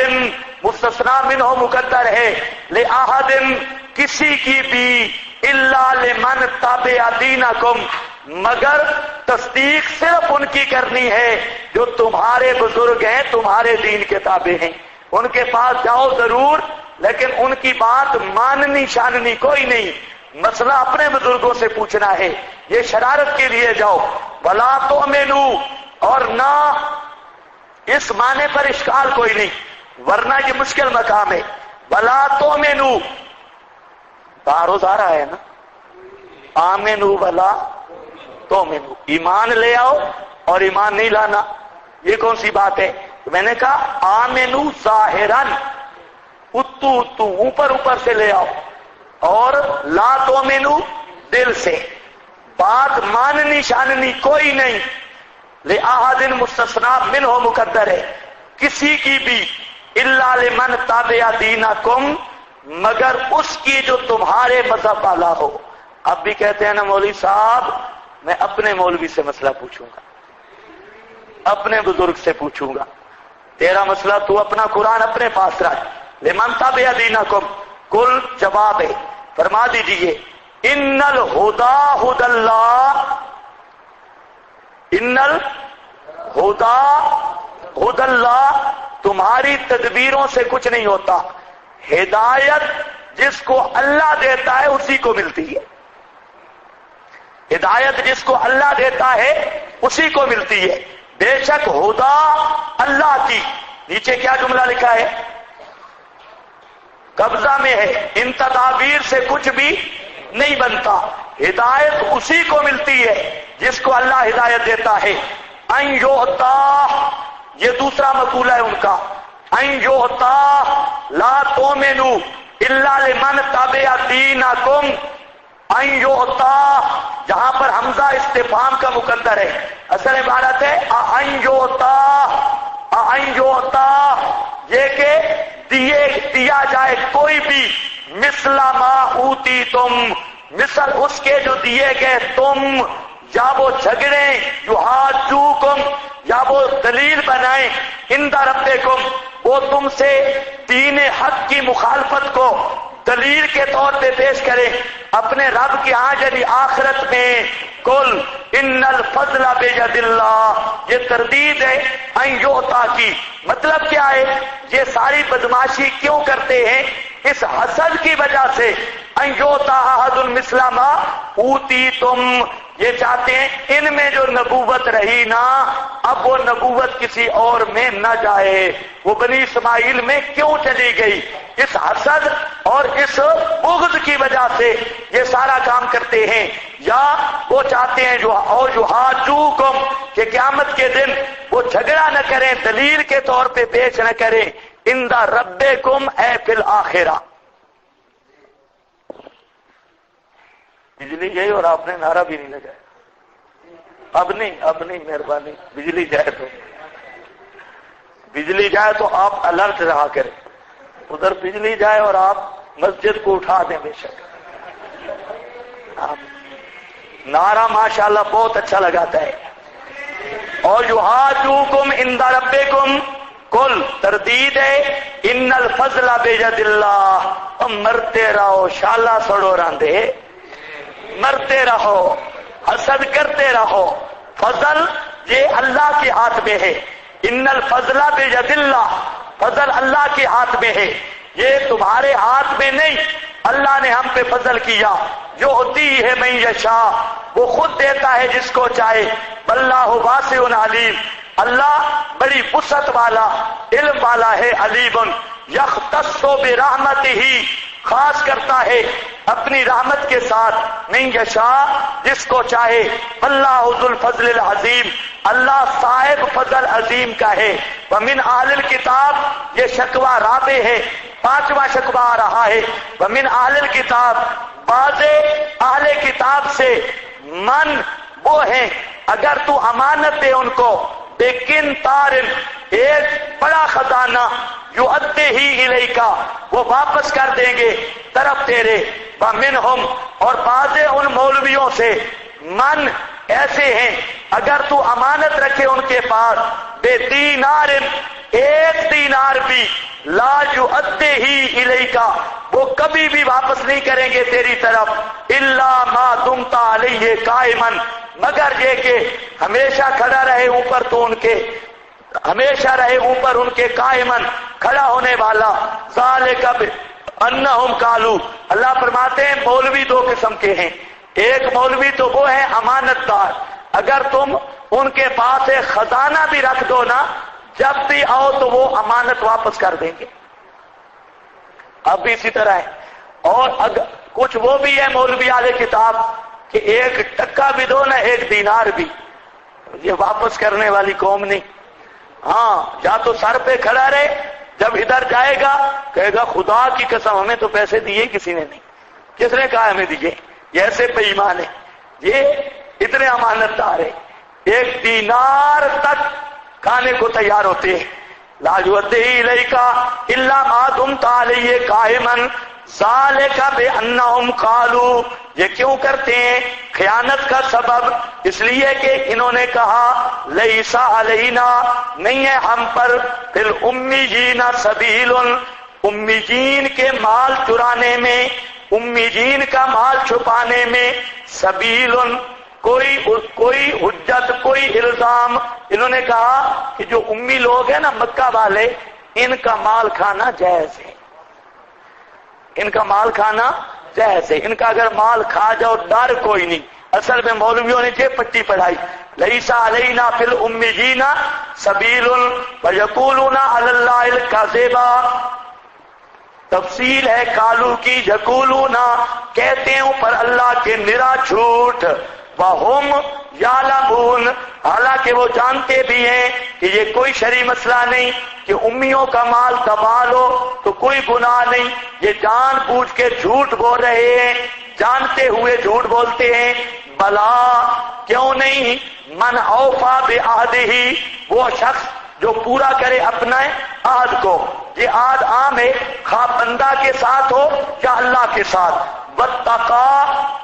مستثنا منہ مقدر ہے، لأحد کسی کی بھی، الا لمن تابع دینکم مگر تصدیق صرف ان کی کرنی ہے جو تمہارے بزرگ ہیں، تمہارے دین کے تابع ہیں، ان کے پاس جاؤ ضرور، لیکن ان کی بات ماننی شاننی کوئی نہیں، مسئلہ اپنے بزرگوں سے پوچھنا ہے، یہ شرارت کے لیے جاؤ۔ ولا تؤمنوا اور نہ اس معنی پر اشکال کوئی نہیں، ورنہ یہ مشکل مقام ہے۔ ولا تؤمنوا تعارض آ رہا ہے نا، آمنوا ولا تؤمنوا، ایمان لے آؤ اور ایمان نہیں لانا، یہ کون سی بات ہے؟ میں نے کہا آمنوا ظاہراً، اتو اوپر اوپر سے لے آؤ، اور لا تؤمنوا دل سے، بات ماننی شاننی کوئی نہیں، لأحد مستثنا منہ مقدر ہے، کسی کی بھی، الا لمن تابع دینکم مگر اس کی جو تمہارے مذہب والا ہو۔ اب بھی کہتے ہیں نا مولوی صاحب میں اپنے مولوی سے مسئلہ پوچھوں گا، اپنے بزرگ سے پوچھوں گا، تیرا مسئلہ تو اپنا قرآن اپنے پاس رکھ، لمن تابع دینکم کل جواب ہے، فرما دیجئے ان الہدا ہدی اللہ، ان الہدا ہدی اللہ، تمہاری تدبیروں سے کچھ نہیں ہوتا، ہدایت جس کو اللہ دیتا ہے اسی کو ملتی ہے، ہدایت جس کو اللہ دیتا ہے اسی کو ملتی ہے، بے شک ہدا اللہ کی، نیچے کیا جملہ لکھا ہے؟ قبضہ میں ہے، ان تدابیر سے کچھ بھی نہیں بنتا، ہدایت اسی کو ملتی ہے جس کو اللہ ہدایت دیتا ہے۔ ان یؤتا، یہ دوسرا مقولہ ہے ان کا، ان یؤتا لا تؤمنوا الا لمن تابع دینکم، ان یؤتا جہاں پر حمزہ استفہام کا مقدر ہے، اصل عبارت ہے ان یؤتا، ان یؤتا یہ کہ دیا جائے کوئی بھی، مثل ما اوتی تم، مثل اس کے جو دیے گئے تم، یا وہ جھگڑیں یحاجوکم، یا وہ دلیل بنائیں، عند ربکم وہ تم سے دین حق کی مخالفت کو دلیل کے طور پہ پیش کریں اپنے رب کے ہاں یعنی آخرت میں۔ کل ان الفضل بید اللہ، یہ تردید ہے ان یؤتا کی، مطلب کیا ہے؟ یہ ساری بدماشی کیوں کرتے ہیں؟ اس حسد کی وجہ سے، ان یؤتا احد مثل ما اوتیتم، یہ چاہتے ہیں ان میں جو نبوت رہی نا اب وہ نبوت کسی اور میں نہ جائے، وہ بنی اسماعیل میں کیوں چلی گئی؟ اس حسد اور اس بغض کی وجہ سے یہ سارا کام کرتے ہیں۔ یا وہ چاہتے ہیں جو اور یحاجوکم کہ قیامت کے دن وہ جھگڑا نہ کریں، دلیل کے طور پہ پیش نہ کریں، عند ربکم اے فی الآخرہ۔ بجلی گئی اور آپ نے نعرہ بھی نہیں لگایا، اب نہیں مہربانی، بجلی جائے تو آپ الرٹ رہا کریں، ادھر بجلی جائے اور آپ مسجد کو اٹھا دیں، بے شک نعرہ ماشاءاللہ بہت اچھا لگاتا ہے۔ اور یحاجوکم عند ربکم کل تردید ہے ان الفضل بید اللہ، مرتے رہو شالا سڑو راندے، مرتے رہو، حسد کرتے رہو، فضل یہ اللہ کے ہاتھ میں ہے، ان الفضل بید اللہ، فضل اللہ کے ہاتھ میں ہے، یہ تمہارے ہاتھ میں نہیں، اللہ نے ہم پہ فضل کیا، جو ہوتی ہے من یشاء، وہ خود دیتا ہے جس کو چاہے، واللہ واسع علیم، اللہ بڑی وسعت والا علم والا ہے، علیم یختص برحمتہ، خاص کرتا ہے اپنی رحمت کے ساتھ، من یشاء جس کو چاہے، واللہ ذو الفضل العظیم، اللہ صاحب فضل عظیم کا ہے۔ ومن اہل الکتاب، یہ شکوہ رابع ہے، پانچواں شکوہ آ رہا ہے، ومن اہل الکتاب، بعض اہل کتاب سے، من وہ ہیں اگر تو امانت دے ان کو، لیکن تارن ایک بڑا خزانہ، یؤدی ہی الیکا وہ واپس کر دیں گے طرف تیرے، ومنہم اور بعض ان مولویوں سے، من ایسے ہیں اگر تو امانت رکھے ان کے پاس، بے دینار، ایک دینار بھی لا یؤدی ہی الیکا، وہ کبھی بھی واپس نہیں کریں گے تیری طرف، الا ما دمت علیہ قائما، مگر یہ کہ ہمیشہ کھڑا رہے اوپر تو ان کے، ہمیشہ رہے اوپر ان کے قائمن، کھڑا ہونے والا، ذالک انہم قالوا، اللہ فرماتے ہیں مولوی دو قسم کے ہیں، ایک مولوی تو وہ ہے امانت دار، اگر تم ان کے پاس ایک خزانہ بھی رکھ دو نا، جب بھی آؤ تو وہ امانت واپس کر دیں گے، اب بھی اسی طرح ہے، اور اگر کچھ وہ بھی ہے مولوی والے کتاب کہ ایک ٹکا بھی دو نا، ایک دینار بھی، یہ واپس کرنے والی قوم نہیں، ہاں یا تو سر پہ کھڑا رہے، جب ادھر جائے گا کہے گا خدا کی قسم ہمیں تو پیسے دیے کسی نے نہیں، کس نے کہا ہمیں دیے، یہ ایسے بے ایمان ہے، یہ اتنے امانت دار ہے، ایک دینار تک کھانے کو تیار ہوتے ہیں، لا یؤدی الیکا الا ما دمت علیہ قائما ذالک بانہم قالوا، یہ کیوں کرتے ہیں خیانت کا سبب، اس لیے کہ انہوں نے کہا لیس علینا، نہیں ہے ہم پر، فی الامیین سبیل، امیین کے مال چرانے میں، امیین کا مال چھپانے میں، سبیل کوئی حجت، کوئی الزام، انہوں نے کہا کہ جو امی لوگ ہیں نا مکہ والے، ان کا مال کھانا جائز ہے، ان کا مال کھانا جائز ہے، ان کا اگر مال کھا جاؤ ڈر کوئی نہیں، اصل میں مولویوں نے یہ پٹی پڑھائی، لیس علینا فی الامیین سبیل ویقولون علی اللہ الکذب، تفصیل ہے کالو کی، یقولون کہتے ہیں اوپر اللہ کے نرا جھوٹ، وہم یعلمون، حالانکہ وہ جانتے بھی ہیں کہ یہ کوئی شرعی مسئلہ نہیں کہ امیوں کا مال دبا لو تو کوئی گناہ نہیں، یہ جان بوجھ کے جھوٹ بول رہے ہیں، جانتے ہوئے جھوٹ بولتے ہیں، بلا کیوں نہیں، من اوفا بعہدہ، وہ شخص جو پورا کرے اپنا عہد کو، یہ عہد عام ہے، خواہ بندہ کے ساتھ ہو یا اللہ کے ساتھ، واتقا،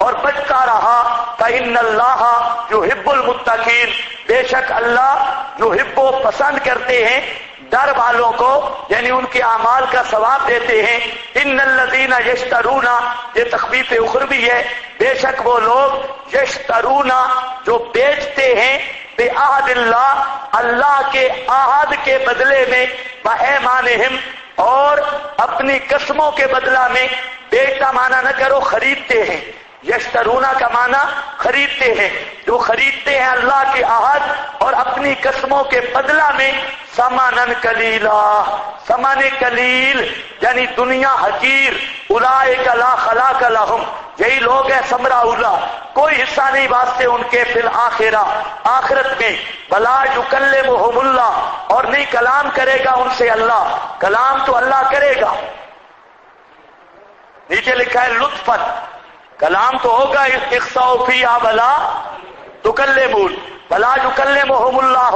اور بچتا رہا، فإن اللہ یحب المتقین، بے شک اللہ یحب پسند کرتے ہیں ڈر والوں کو، یعنی ان کے اعمال کا ثواب دیتے ہیں، ان الذین یشترون، یہ تخفیف اخروی ہے، بے شک وہ لوگ یشترون جو بیچتے ہیں، بعہد اللہ، اللہ کے عہد کے بدلے میں، بایمانہم، اور اپنی قسموں کے بدلہ میں، بیچتا معنی نہ کرو خریدتے ہیں، یشترونا کا معنی خریدتے ہیں، جو خریدتے ہیں اللہ کے عہد اور اپنی قسموں کے بدلہ میں، ثمنً قلیلا، ثمن قلیل یعنی دنیا حقیر، اولئک لا خلاق لہم، یہی لوگ ہیں ثمرہ اولا، کوئی حصہ نہیں واسطے ان کے فی الآخرہ، آخرت میں، ولا یکلمہم اللہ، اور نہیں کلام کرے گا ان سے اللہ، کلام تو اللہ کرے گا، نیچے لکھا ہے لطفت، کلام تو ہوگا، اخسؤ فیہا ولا تکلمون، ولا یکلمہم اللہ،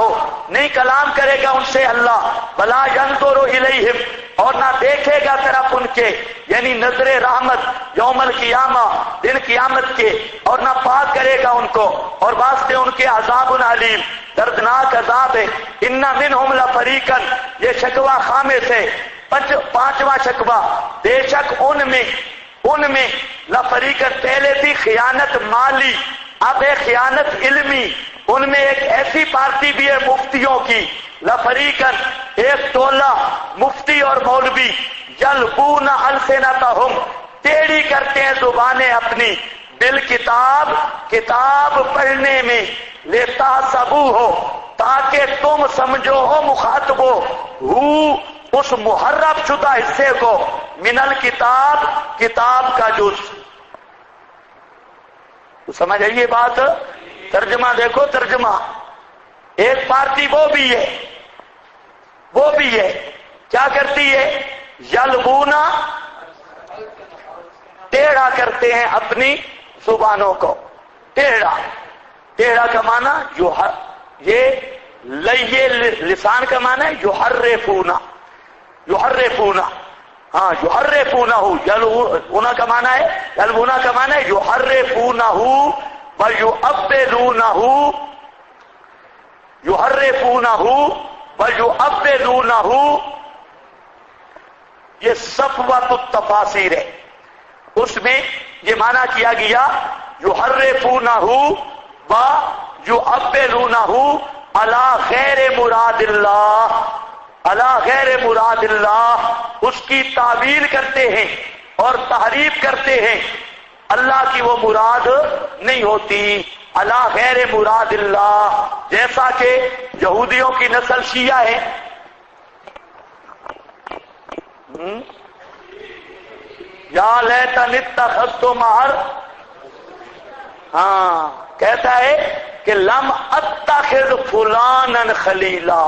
نہیں کلام کرے گا ان سے اللہ، ولا ینظر الیہم، اور نہ دیکھے گا طرف ان کے، یعنی نظر رحمت یوم القیامہ، دن قیامت کے، اور نہ پاک کرے گا ان کو، اور واسطے ان کے عذاب علیم، دردناک عذاب ہے، ان منہم لفریقا، یہ شکوہ خامس ہے، پانچواں شکوہ، بے شک ان میں لفریقاً، پہلے تھی خیانت مالی، اب ہے خیانت علمی، ان میں ایک ایسی پارٹی بھی ہے مفتیوں کی، لفریقاً ایک ٹولہ مفتی اور مولوی، یلبون السنتہم، ٹیڑھی کرتے ہیں زبانیں اپنی، بالکتاب، کتاب پڑھنے میں، لتحسبوہ، تاکہ تم سمجھو ہو مخاطبو، ہو اس محرف شدہ حصے کو، من الکتاب، کتاب کا جز، تو سمجھ آئیے بات، ترجمہ دیکھو ترجمہ، ایک پارٹی وہ بھی ہے، کیا کرتی ہے، یلبونا، ٹیڑھا کرتے ہیں اپنی زبانوں کو، ٹیڑھا کا معنی یہ لسان کا معنی ہے یحرفونا، ہاں یحرفونہ، یلبونا کا معنی ہے، یلبونا کا معنی ہے یحرفونہ ویؤولونہ، یحرفونہ وَيُعَبِّدُونَهُ، یہ صفوۃ التفاسیر ہے، اس میں یہ معنی کیا گیا یحرفونہ ویعبدونہ علی غیر مراد اللہ، علی غیر مراد اللہ، اس کی تعویل کرتے ہیں اور تحریف کرتے ہیں، اللہ کی وہ مراد نہیں ہوتی، علی غیر مراد اللہ، جیسا کہ یہودیوں کی نسل شیعہ ہے، یا لیتنی اتخذت مع، کہتا ہے کہ لم اتخذ فلانا خلیلا،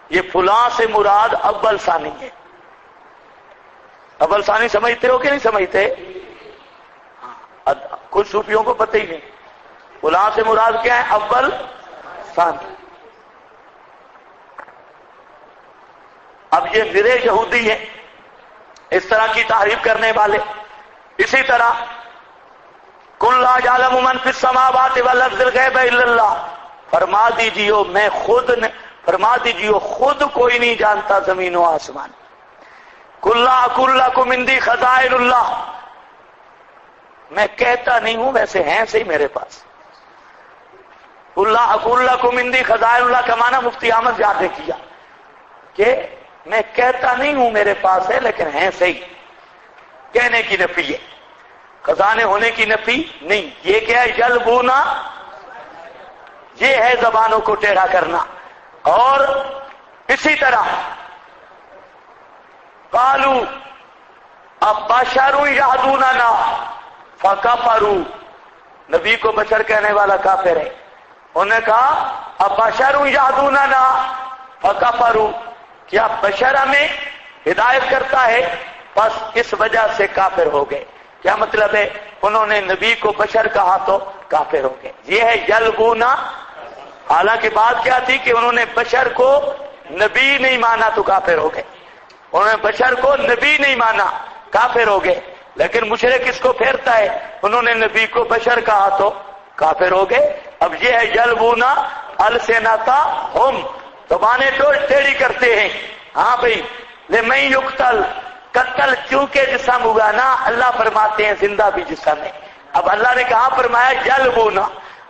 یہ فلاں سے مراد اول ثانی ہے۔ اول ثانی سمجھتے ہو کہ نہیں سمجھتے؟ کچھ صوفیوں کو پتہ ہی نہیں فلاں سے مراد کیا ہے، اول ثانی۔ اب یہ میرے یہودی ہیں اس طرح کی تعریف کرنے والے۔ اسی طرح قُلْ لَا يَعْلَمُ مَنْ فِي السَّمَاوَاتِ وَالْأَرْضِ الْغَيْبَ إِلَّا اللَّهُ، فرما دیجیے خود کوئی نہیں جانتا زمین و آسمان۔ قُلْ لَا أَقُولُ لَكُمْ عِندِي خَزَائِنُ اللَّهِ، میں کہتا نہیں ہوں، ویسے ہیں صحیح میرے پاس۔ قُلْ لَا أَقُولُ لَكُمْ عِندِي خَزَائِنُ اللَّهِ کا معنی مفتی احمد جاد نے کیا کہ میں کہتا نہیں ہوں میرے پاس ہے، لیکن ہیں صحیح، کہنے کی نفی ہے، خزانے ہونے کی نفی نہیں۔ یہ کیا ہے؟ یلبونا، یہ ہے زبانوں کو ٹیڑھا کرنا۔ اور اسی طرح قالوا ابشر یہدوننا فکفروا، نبی کو بشر کہنے والا کافر ہے، انہوں نے کہا ابشر یہدوننا فکفروا، کیا بشر ہمیں ہدایت کرتا ہے؟ بس اس وجہ سے کافر ہو گئے۔ کیا مطلب ہے؟ انہوں نے نبی کو بشر کہا تو کافر ہو گئے۔ یہ ہے یلبونا۔ حالانکہ بات کیا تھی کہ انہوں نے بشر کو نبی نہیں مانا تو کافر ہو گئے، انہوں نے بشر کو نبی نہیں مانا کافر ہو گئے۔ لیکن مشرک اس کو پھیرتا ہے، انہوں نے نبی کو بشر کہا تو کافر ہو گئے۔ اب یہ ہے یلبونا السنتہم، زبانیں ٹیڑھی کرتے ہیں۔ ہاں بھائی، لمن یقتل، قتل چونکہ جسم ہوا نا، اللہ فرماتے ہیں زندہ بھی جسم ہے۔ اب اللہ نے کہاں فرمایا؟ یلبونا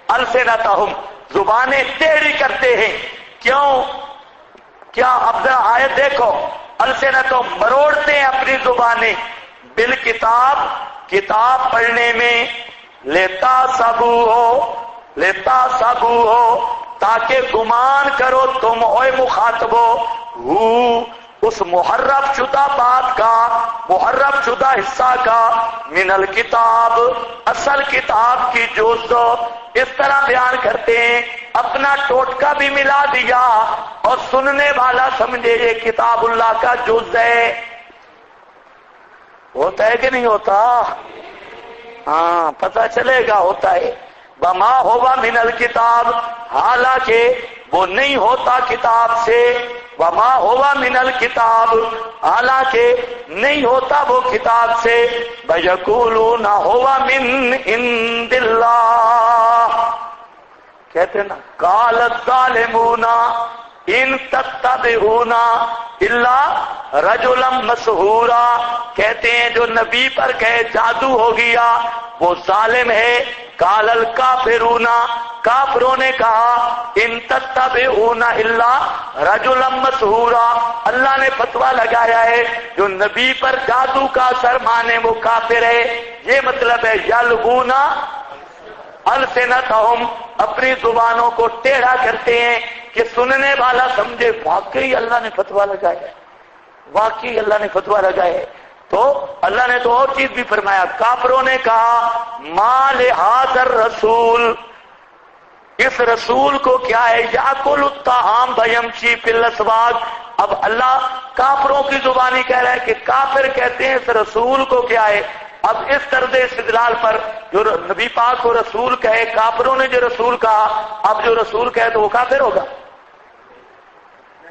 السنتہم، زبانیں ٹیڑھی کرتے ہیں۔ کیوں؟ کیا؟ اب ذرا آیت دیکھو، السنتہم، مروڑتے ہیں اپنی زبانیں، بالکتاب، کتاب پڑھنے میں، لیتا سبو ہو، تاکہ گمان کرو تم اوے مخاطبو، اس محرف شدہ بات کا، محرف شدہ حصہ کا، من الکتاب، اصل کتاب کی جز، اس طرح بیان کرتے ہیں، اپنا ٹوٹکا بھی ملا دیا اور سننے والا سمجھے یہ کتاب اللہ کا جز ہے۔ ہوتا ہے کہ نہیں ہوتا؟ ہاں، پتہ چلے گا ہوتا ہے۔ بما ہوا من الکتاب، حالانکہ وہ نہیں ہوتا کتاب سے، وما ہوا من الکتاب، حالانکہ نہیں ہوتا وہ کتاب سے، وَيَقُولُونَ هُوَ مِنْ عِنْدِ اللَّهِ، کہتے ہیں نا قَالَ الظَّالِمُونَ إِن تَتَّبِعُونَ إِلَّا رَجُلًا مَسْحُورًا، کہتے ہیں جو نبی پر کہے جادو ہو گیا وہ ظالم ہے۔ قَالَ الْكَافِرُونَ، کافروں نے کہا ان تتبعون الا رجلا مسحورا، اللہ نے فتویٰ لگایا ہے جو نبی پر جادو کا اثر مانے وہ کافر ہے۔ یہ مطلب ہے یلغون السنتہم، اپنی زبانوں کو ٹیڑھا کرتے ہیں کہ سننے والا سمجھے واقعی اللہ نے فتویٰ لگایا ہے، واقعی اللہ نے فتویٰ لگایا ہے۔ تو اللہ نے تو اور چیز بھی فرمایا، کافروں نے کہا ما لہذا الرسول، اس رسول کو کیا ہے، یاکل الطعام ویمشی فی الاسواق۔ اب اللہ کافروں کی زبانی کہہ رہا ہے کہ کافر کہتے ہیں اس رسول کو کیا ہے۔ اب اس طرز استدلال پر جو نبی پاک کو رسول کہے، کافروں نے جو رسول کہا، اب جو رسول کہے تو وہ کافر ہوگا؟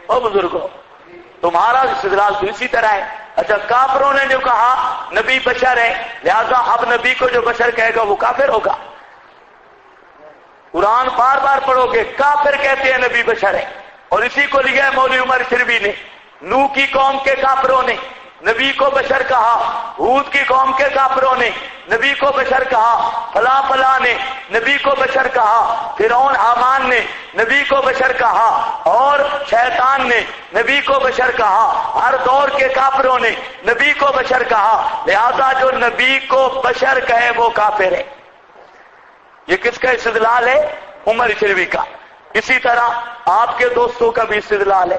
او بزرگوں، تمہارا استدلال تو اسی طرح ہے۔ اچھا، کافروں نے جو کہا نبی بشر ہے، لہذا اب نبی کو جو بشر کہے گا وہ کافر ہوگا۔ قرآن بار بار پڑھو گے، کافر کہتے ہیں نبی بشر ہے، اور اسی کو لیا ہے مولوی عمر شربی نے، نوح کی قوم کے کافروں نے نبی کو بشر کہا، ہود کی قوم کے کافروں نے نبی کو بشر کہا، فلاں فلاں نے نبی کو بشر کہا، فرعون حامان نے نبی کو بشر کہا، اور شیطان نے نبی کو بشر کہا، ہر دور کے کافروں نے نبی کو بشر کہا، لہذا جو نبی کو بشر کہے وہ کافر ہے۔ یہ کس کا استدلال ہے؟ عمر شربی کا۔ اسی طرح آپ کے دوستوں کا بھی استدلال ہے،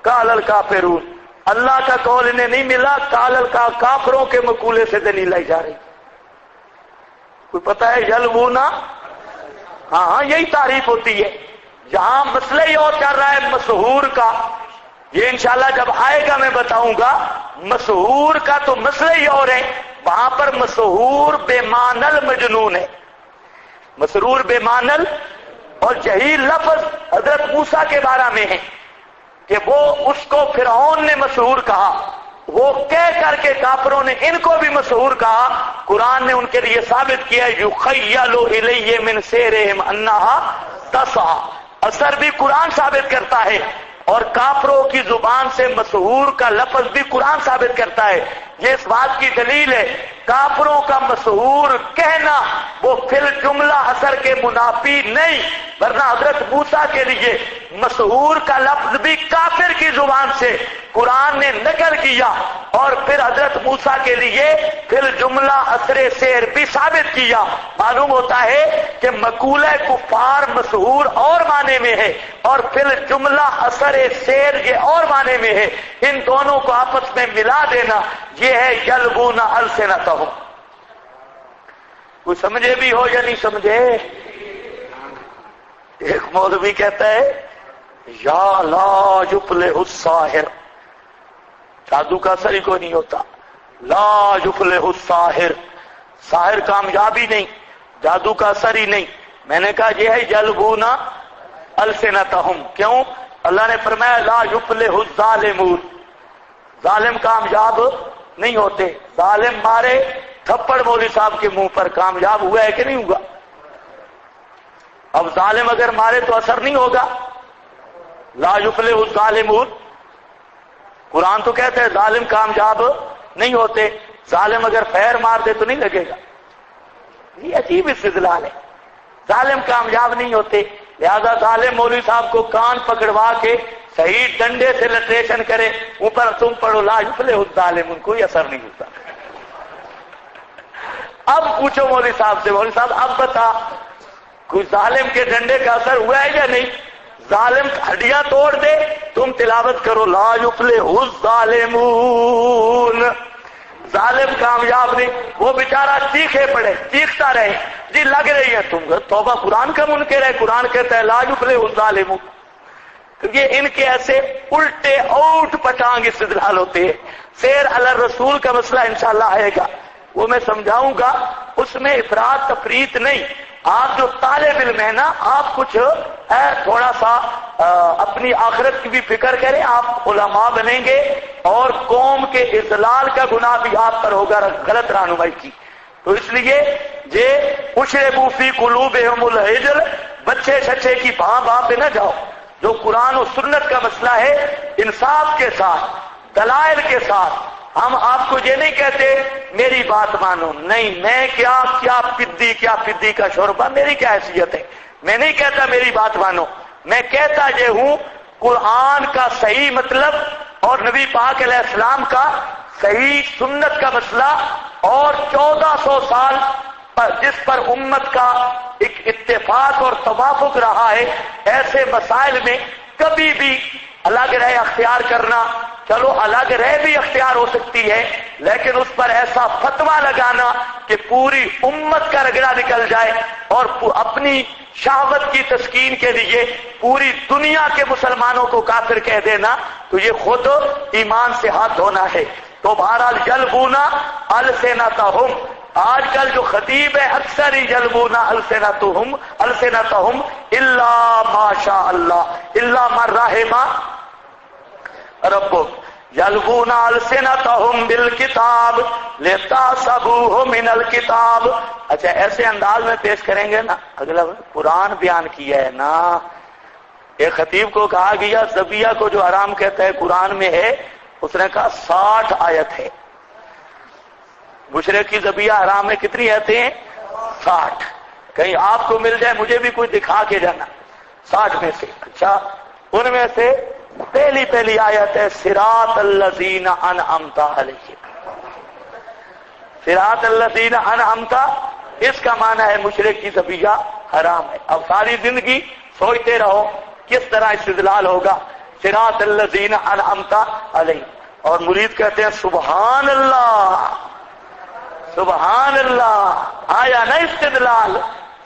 قال الکافرون، اللہ کا قول انہیں نہیں ملا، قال کافروں کے مقولے سے دلیل لائی جا رہی۔ کوئی پتہ ہے یلونا؟ ہاں یہی تعریف ہوتی ہے۔ یہاں مسئلہ ہی اور چل رہا ہے مسحور کا، یہ انشاءاللہ جب آئے گا میں بتاؤں گا۔ مسحور کا تو مسئلہ ہی اور ہے، وہاں پر مسحور بے معنی مجنون ہے، مسرور بے معنی، اور یہی لفظ حضرت موسیٰ کے بارے میں ہے کہ وہ اس کو فرعون نے مسحور کہا، وہ کہہ کر کے کافروں نے ان کو بھی مسحور کہا۔ قرآن نے ان کے لیے ثابت کیا یخیل الیہ من سحرہم انہا تسعی، اثر بھی قرآن ثابت کرتا ہے، اور کافروں کی زبان سے مسحور کا لفظ بھی قرآن ثابت کرتا ہے۔ یہ اس بات کی دلیل ہے کافروں کا مسحور کہنا وہ فی الجملہ اثر کے منافی نہیں، ورنہ حضرت موسیٰ کے لیے مسحور کا لفظ بھی کافر کی زبان سے قرآن نے نقل کیا، اور پھر حضرت موسیٰ کے لیے فی الجملہ اثر سحر بھی ثابت کیا۔ معلوم ہوتا ہے کہ مقولہ کفار مسحور اور معنی میں ہے، اور فی الجملہ اثر سحر یہ اور معنی میں ہے۔ ان دونوں کو آپس میں ملا دینا یہ ہے یلوون السنتہم۔ کوئی سمجھے بھی ہو یا نہیں سمجھے؟ ایک مولوی کہتا ہے یا لا یفلح الساحر، جادو کا اثر ہی کوئی نہیں ہوتا، لا یفلح الساحر، ساحر کامیابی نہیں، جادو کا اثر ہی نہیں۔ میں نے کہا یہ ہے یلوون السنتہم، کیوں؟ اللہ نے فرمایا لا یفلح الظالمون، ظالم کامیاب نہیں ہوتے۔ ظالم مارے تھپڑ مولوی صاحب کے منہ پر، کامیاب ہوا ہے کہ نہیں ہوا؟ اب ظالم اگر مارے تو اثر نہیں ہوگا۔ لا یفلح الظالمون، قرآن تو کہتے ہیں ظالم کامیاب نہیں ہوتے، ظالم اگر پیر مار دے تو نہیں لگے گا۔ یہ عجیب استدلال ہے، ظالم کامیاب نہیں ہوتے، لہذا ظالم مولوی صاحب کو کان پکڑوا کے صحیح ڈنڈے سے لٹریشن کرے، اوپر تم پڑھو لا یفلح الظالمون، کوئی اثر نہیں ہوتا۔ اب پوچھو مولوی صاحب سے، مولوی صاحب اب بتا کوئی ظالم کے ڈنڈے کا اثر ہوا ہے یا نہیں؟ ظالم ہڈیاں توڑ دے، تم تلاوت کرو لا یفلح الظالمون، ظالم کامیاب نہیں، وہ بیچارہ چیخے پڑے، چیختا رہے، جی لگ رہی ہے تم توبہ، قرآن کا منکر ہے، قرآن کہتا ہے لا یفلح الظالمون۔ یہ ان کے ایسے الٹے اوٹ پٹانگ استدلال ہوتے ہیں۔ سیر علی الرسول کا مسئلہ انشاءاللہ آئے گا، وہ میں سمجھاؤں گا، اس میں افراط تفریط نہیں۔ آپ جو طالب علم ہے نا، آپ کچھ تھوڑا سا اپنی آخرت کی بھی فکر کریں، آپ علماء بنیں گے، اور قوم کے اضلال کا گناہ بھی آپ پر ہوگا غلط رہنمائی کی۔ تو اس لیے یہ اشربوا فی قلوبہم العجل، بچے شچے کی بھاں پہ نہ جاؤ۔ جو قرآن و سنت کا مسئلہ ہے انصاف کے ساتھ، دلائل کے ساتھ، ہم آپ کو یہ نہیں کہتے میری بات مانو، نہیں، میں کیا پدی کا شوربہ، میری کیا حیثیت ہے، میں نہیں کہتا میری بات مانو، میں کہتا یہ ہوں قرآن کا صحیح مطلب اور نبی پاک علیہ السلام کا صحیح سنت کا مسئلہ، اور 1400 سال پر جس پر امت کا ایک اتفاق اور توافق رہا ہے، ایسے مسائل میں کبھی بھی الگ رائے اختیار کرنا، چلو الگ رائے بھی اختیار ہو سکتی ہے، لیکن اس پر ایسا فتویٰ لگانا کہ پوری امت کا رگڑا نکل جائے، اور اپنی شہوت کی تسکین کے لیے پوری دنیا کے مسلمانوں کو کافر کہہ دینا، تو یہ خود ایمان سے ہاتھ دھونا ہے۔ تو بہرحال یلوون السنتہم، آج کل جو خطیب ہے اکثر ہی یلوون السنتہم الا ما شاء اللہ الا من رحم ربک، یلوون السنتہم بالکتاب لتحسبوہ من الکتاب۔ اچھا ایسے انداز میں پیش کریں گے نا، اگلا قرآن بیان کیا ہے نا، ایک خطیب کو کہا گیا ذبیحہ کو جو حرام کہتا ہے قرآن میں ہے، اس نے کہا 60 آیت ہے۔ مشرک کی ذبیحہ حرام میں کتنی آیتیں ہیں؟ 60۔ کہیں آپ کو مل جائے، مجھے بھی کوئی دکھا کے جانا 60 میں سے۔ اچھا، ان میں سے پہلی آیت ہے صراط الذین انعمت علیہم۔ صراط الذین انعمت، اس کا معنی ہے مشرک کی ذبیحہ حرام ہے۔ اب ساری زندگی سوچتے رہو کس طرح استدلال ہوگا صراط الذین انعمت علیہم، اور مرید کہتے ہیں سبحان اللہ سبحان اللہ، آیا نا استدلال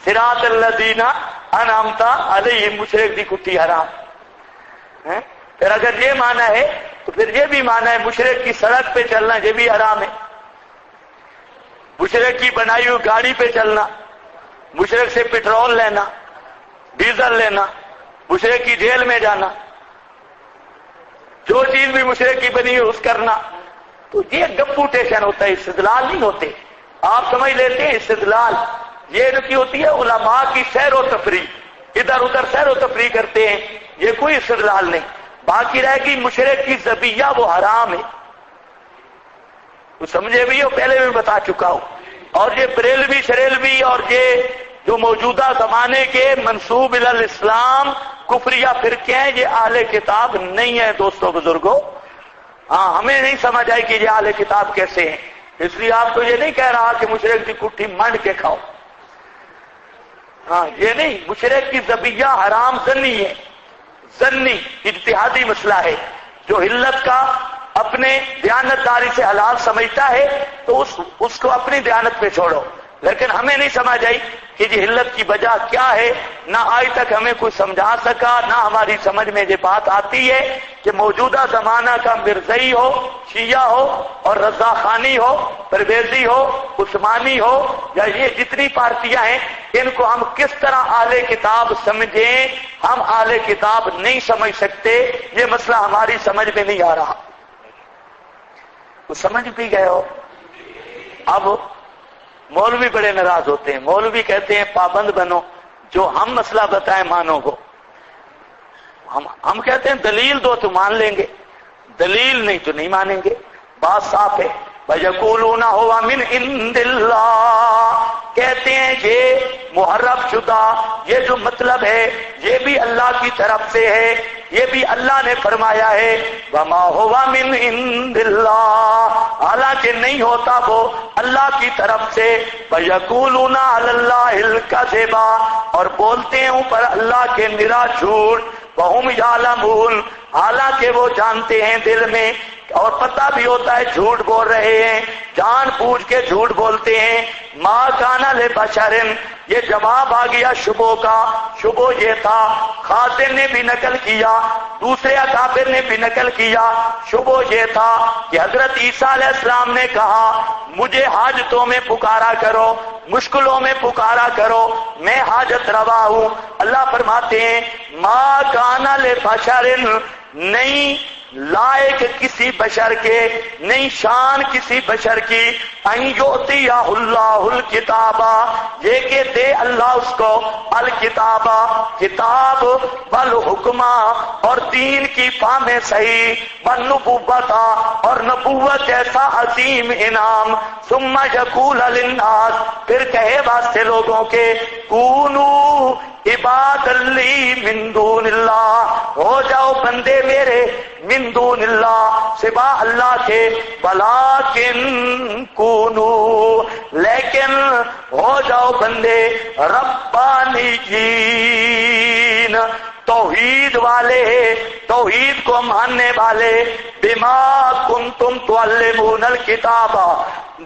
صراط الذین انعمت علیہم، مشرک دی کٹی حرام ہے۔ پھر اگر یہ معنی ہے تو پھر یہ بھی معنی ہے مشرک کی سڑک پہ چلنا یہ بھی حرام ہے، مشرک کی بنائی ہوئی گاڑی پہ چلنا، مشرک سے پیٹرول لینا، ڈیزل لینا، مشرک کی جیل میں جانا، جو چیز بھی مشرک کی بنی ہے اس کرنا، تو یہ گپوٹیشن ہوتا ہے، استدلال نہیں ہوتے۔ آپ سمجھ لیتے ہیں استدلال یہ کی ہوتی ہے علماء کی سیر و تفریح، ادھر ادھر سیر و تفریح کرتے ہیں، یہ کوئی استدلال نہیں۔ باقی رہے گی مشرک کی ذبیحہ وہ حرام ہے، تو سمجھے بھی ہو، پہلے بھی بتا چکا ہوں۔ اور یہ بریلوی شریلوی اور یہ جو موجودہ زمانے کے منسوب الاسلام کفریہ فرقے ہیں، یہ اہل کتاب نہیں ہے دوستو بزرگوں۔ ہاں، ہمیں نہیں سمجھ آئی کہ یہ اہل کتاب کیسے ہیں، اس لیے آپ کو یہ نہیں کہہ رہا کہ مشرک کی کٹھی منڈ کے کھاؤ، ہاں یہ نہیں۔ مشرک کی ذبیحہ حرام زنی ہے، زنی اجتہادی مسئلہ ہے، جو حلت کا اپنے دیانتداری سے حلال سمجھتا ہے تو اس کو اپنی دیانت پہ چھوڑو، لیکن ہمیں نہیں سمجھ آئی کہ یہ حلت کی وجہ کیا ہے، نہ آج تک ہمیں کوئی سمجھا سکا، نہ ہماری سمجھ میں یہ بات آتی ہے کہ موجودہ زمانہ کا مرزئی ہو، شیعہ ہو اور رضا خانی ہو، پرویزی ہو، عثمانی ہو، یا یہ جتنی پارٹیاں ہیں، ان کو ہم کس طرح اہل کتاب سمجھیں۔ ہم اہل کتاب نہیں سمجھ سکتے، یہ مسئلہ ہماری سمجھ میں نہیں آ رہا، تو سمجھ بھی گئے ہو۔ اب مولوی بڑے ناراض ہوتے ہیں، مولوی کہتے ہیں پابند بنو، جو ہم مسئلہ بتائیں مانو گو۔ ہم کہتے ہیں دلیل دو تو مان لیں گے، دلیل نہیں تو نہیں مانیں گے، بات صاف ہے۔ وَيَقُولُونَ هُوَ مِنْ عِنْدِ اللَّهِ، کہتے ہیں یہ محرف شدہ، یہ جو مطلب ہے یہ بھی اللہ کی طرف سے ہے، یہ بھی اللہ نے فرمایا ہے۔ وَمَا هُوَ مِنْ عِنْدِ اللَّهِ، حالانکہ نہیں ہوتا وہ اللہ کی طرف سے۔ وَيَقُولُونَ عَلَى اللَّهِ الْكَذِبَ، اور بولتے ہیں اوپر اللہ کے نرا جھوٹ۔ وَهُمْ يَعْلَمُونَ، حالانکہ وہ جانتے ہیں دل میں اور پتہ بھی ہوتا ہے جھوٹ بول رہے ہیں، جان بوجھ کے جھوٹ بولتے ہیں۔ ما کان لبشر، یہ جواب آ گیا شبو کا، شبو یہ تھا، خاطر نے بھی نقل کیا، دوسرے اکابر نے بھی نقل کیا، شبو یہ تھا کہ حضرت عیسیٰ علیہ السلام نے کہا مجھے حاجتوں میں پکارا کرو، مشکلوں میں پکارا کرو، میں حاجت روا ہوں۔ اللہ فرماتے ہیں ما کان لبشر، نہیں لائق کسی بشر کے، نہیں شان کسی بشر کی، ان یؤتی اللہ الکتاب، یہ کہ دے اللہ اس کو الکتاب، کتاب، والحکمہ، اور دین کی فہم صحیح، والنبوت، اور نبوت جیسا عظیم انعام، ثم یقول للناس، پھر کہے واسطے لوگوں کے کونو عباد لی من دون اللہ، ہو جاؤ بندے میرے من دون اللہ، سوا اللہ کے، ولیکن کونو، لیکن ہو جاؤ بندے ربانیین، توحید والے، توحید کو ماننے والے، بما کنتم تعلمون الکتاب،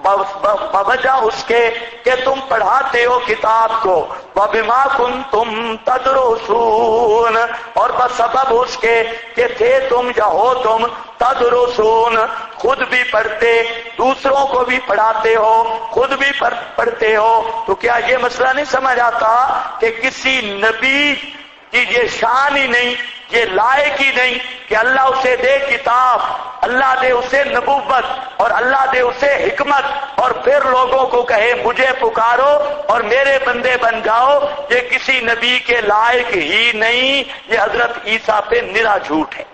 بوجہ اس کے کہ تم پڑھاتے ہو کتاب کو، وبما کنتم تدرسون، اور بسبب اس کے کہ تھے تم یا ہو تم تدرسون، خود بھی پڑھتے، دوسروں کو بھی پڑھاتے ہو، خود بھی پڑھتے ہو۔ تو کیا یہ مسئلہ نہیں سمجھ آتا کہ کسی نبی کہ یہ شان ہی نہیں یہ لائق ہی نہیں کہ اللہ اسے دے کتاب، اللہ دے اسے نبوت اور اللہ دے اسے حکمت، اور پھر لوگوں کو کہے مجھے پکارو اور میرے بندے بن جاؤ۔ یہ کسی نبی کے لائق ہی نہیں، یہ حضرت عیسیٰ پہ نرا جھوٹ ہے۔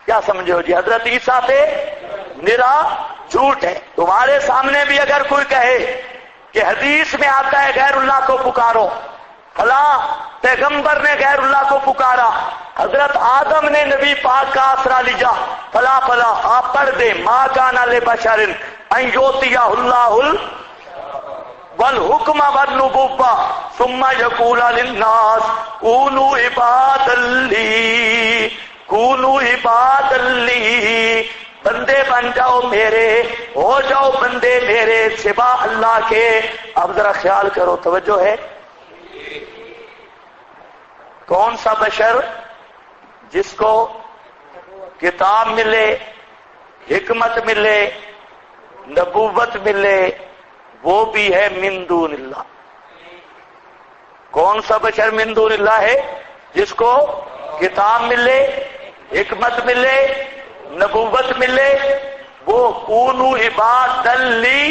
کیا سمجھو جی؟ حضرت عیسیٰ پہ نرا جھوٹ ہے۔ تمہارے سامنے بھی اگر کوئی کہے کہ حدیث میں آتا ہے غیر اللہ کو پکارو، فلاں پیغمبر نے غیر اللہ کو پکارا، حضرت آدم نے نبی پاک کا آسرا لیا، فلاں فلاں، آپ پڑھ دیں ما کان لبشر ان یؤتیہ اللہ والحکم والنبوۃ ثم یقول للناس کونوا عبادا لی، کونوا عبادا لی، بندے بن جاؤ میرے، ہو جاؤ بندے میرے سوا اللہ کے۔ اب ذرا خیال کرو، توجہ ہے؟ کون سا بشر جس کو کتاب ملے، حکمت ملے، نبوت ملے، وہ بھی ہے من دون اللہ؟ کون سا بشر من دون اللہ ہے؟ جس کو کتاب ملے، حکمت ملے، نبوت ملے، وہ کونوا عبادا لی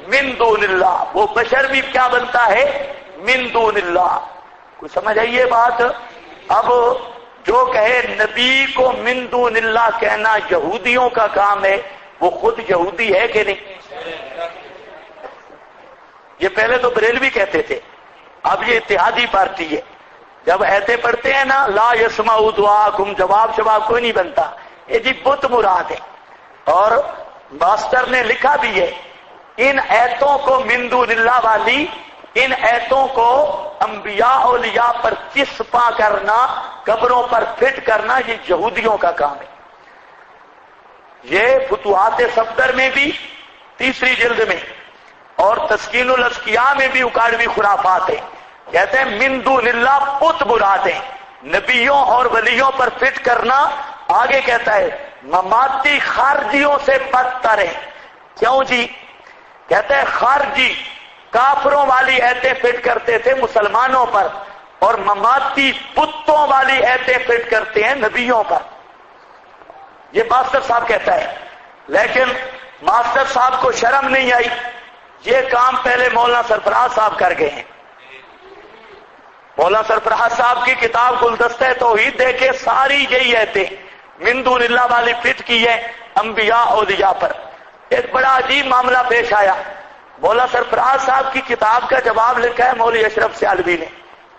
من دون اللہ، وہ بشر بھی کیا بنتا ہے؟ من دون اللہ۔ کوئی سمجھ آئی یہ بات؟ اب جو کہے نبی کو من دون اللہ کہنا یہودیوں کا کام ہے، وہ خود یہودی ہے کہ نہیں؟ یہ پہلے تو بریلوی کہتے تھے، اب یہ اتحادی پارٹی ہے۔ جب ایتے پڑھتے ہیں نا لا یسمعوا دعاءکم، جواب شواب کوئی نہیں بنتا، یہ جی بت مراد ہے۔ اور ماسٹر نے لکھا بھی ہے ان ایتوں کو من دون اللہ والی، ان ایتوں کو انبیاء اولیاء پر چسپاں کرنا، قبروں پر فٹ کرنا، یہ یہودیوں کا کام ہے۔ یہ فتوحات صفدر میں بھی 3 جلد میں اور تسکین الاذکیاء میں بھی اکاڑوی خرافات ہیں۔ کہتے ہیں من دون اللہ بت مراد ہیں، نبیوں اور ولیوں پر فٹ کرنا۔ آگے کہتا ہے مماتی خارجیوں سے بدتر ہے۔ کیوں جی؟ کہتے ہیں خارجی کافروں والی ایتیں فٹ کرتے تھے مسلمانوں پر، اور مماتی بتوں والی ایتیں فٹ کرتے ہیں نبیوں پر۔ یہ ماسٹر صاحب کہتا ہے، لیکن ماسٹر صاحب کو شرم نہیں آئی، یہ کام پہلے مولانا سرفراز صاحب کر گئے ہیں۔ مولانا سرفراز صاحب کی کتاب گلدستہ توحید دیکھے، ساری یہی ایتیں من دون اللہ والی فٹ کی ہے انبیاء اولیاء پر۔ ایک بڑا عجیب معاملہ پیش آیا، مولانا سرفراز صاحب کی کتاب کا جواب لکھا ہے مولوی اشرف سیالوی نے،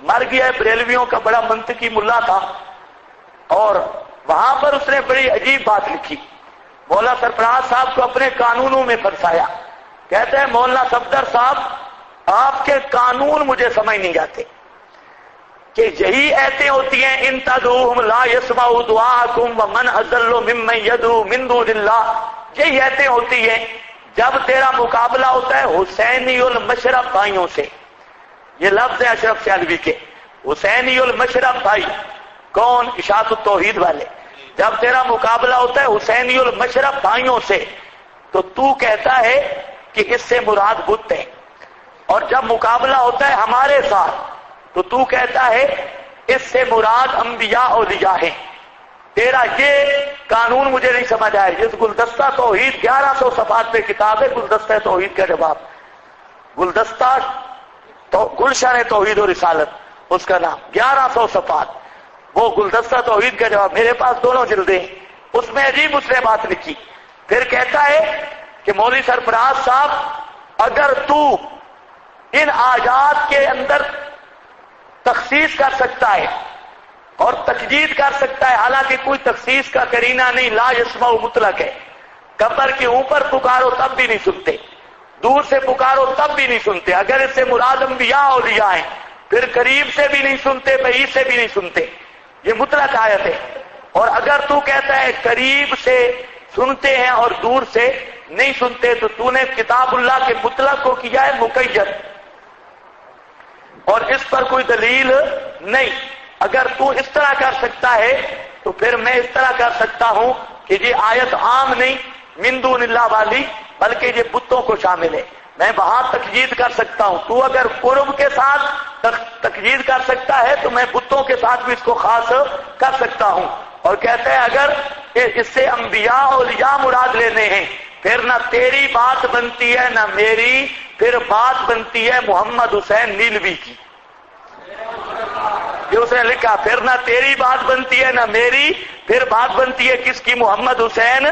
مر گیا ہے، بریلویوں کا بڑا منطقی ملا تھا، اور وہاں پر اس نے بڑی عجیب بات لکھی۔ مولانا سرفراز صاحب کو اپنے قانونوں میں پھنسایا۔ کہتے ہیں مولانا صفدر صاحب آپ کے قانون مجھے سمجھ نہیں آتے، کہ یہی ایتیں ہوتی ہیں ان تدعوہم لا یسمعوا دعاءکم ومن اضل ممن یدعو من دون اللہ، یہی ایتیں ہوتی ہیں جب تیرا مقابلہ ہوتا ہے حسینی المشرب بھائیوں سے۔ یہ لفظ ہے اشرف سیالوی کے، حسینی المشرب بھائی، کون؟ اشاعت التوحید والے۔ جب تیرا مقابلہ ہوتا ہے حسینی المشرب بھائیوں سے تو کہتا ہے کہ اس سے مراد بت ہے، اور جب مقابلہ ہوتا ہے ہمارے ساتھ تو کہتا ہے اس سے مراد انبیاء اولیاء ہیں۔ تیرا یہ قانون مجھے نہیں سمجھ آئے۔ جس گلدستہ توحید 1100 صفحات پہ کتاب ہے گلدستہ توحید کا جواب، گلدستہ گلشن توحید و رسالت اس کا نام، 1100 صفحات، وہ گلدستہ توحید کا جواب، میرے پاس دونوں جلدیں ہیں، اس میں عجیب اس نے بات لکھی۔ پھر کہتا ہے کہ مولوی سرفراز صاحب اگر تو ان آیات کے اندر تخصیص کر سکتا ہے اور تجدید کر سکتا ہے، حالانکہ کوئی تخصیص کا کرینہ نہیں، لا یسمع مطلق ہے، قبر کے اوپر پکارو تب بھی نہیں سنتے، دور سے پکارو تب بھی نہیں سنتے، اگر اس سے مراد انبیاء اولیاء ہیں پھر قریب سے بھی نہیں سنتے، بعید سے بھی نہیں سنتے، یہ مطلق آیت ہے۔ اور اگر تو کہتا ہے قریب سے سنتے ہیں اور دور سے نہیں سنتے تو نے کتاب اللہ کے مطلق کو کیا ہے مقید، اور اس پر کوئی دلیل نہیں۔ اگر تو اس طرح کر سکتا ہے تو پھر میں اس طرح کر سکتا ہوں کہ یہ آیت عام نہیں من دون اللہ والی، بلکہ یہ بتوں کو شامل ہے۔ میں وہاں تقیید کر سکتا ہوں، تو اگر قرب کے ساتھ تقیید کر سکتا ہے تو میں بتوں کے ساتھ بھی اس کو خاص کر سکتا ہوں۔ اور کہتے ہیں اگر اس سے انبیاء اولیاء مراد لینے ہیں پھر نہ تیری بات بنتی ہے نہ میری، پھر بات بنتی ہے محمد حسین نیلوی کی۔ یہ اس نے لکھا، پھر نہ تیری بات بنتی ہے نہ میری، پھر بات بنتی ہے کس کی؟ محمد حسین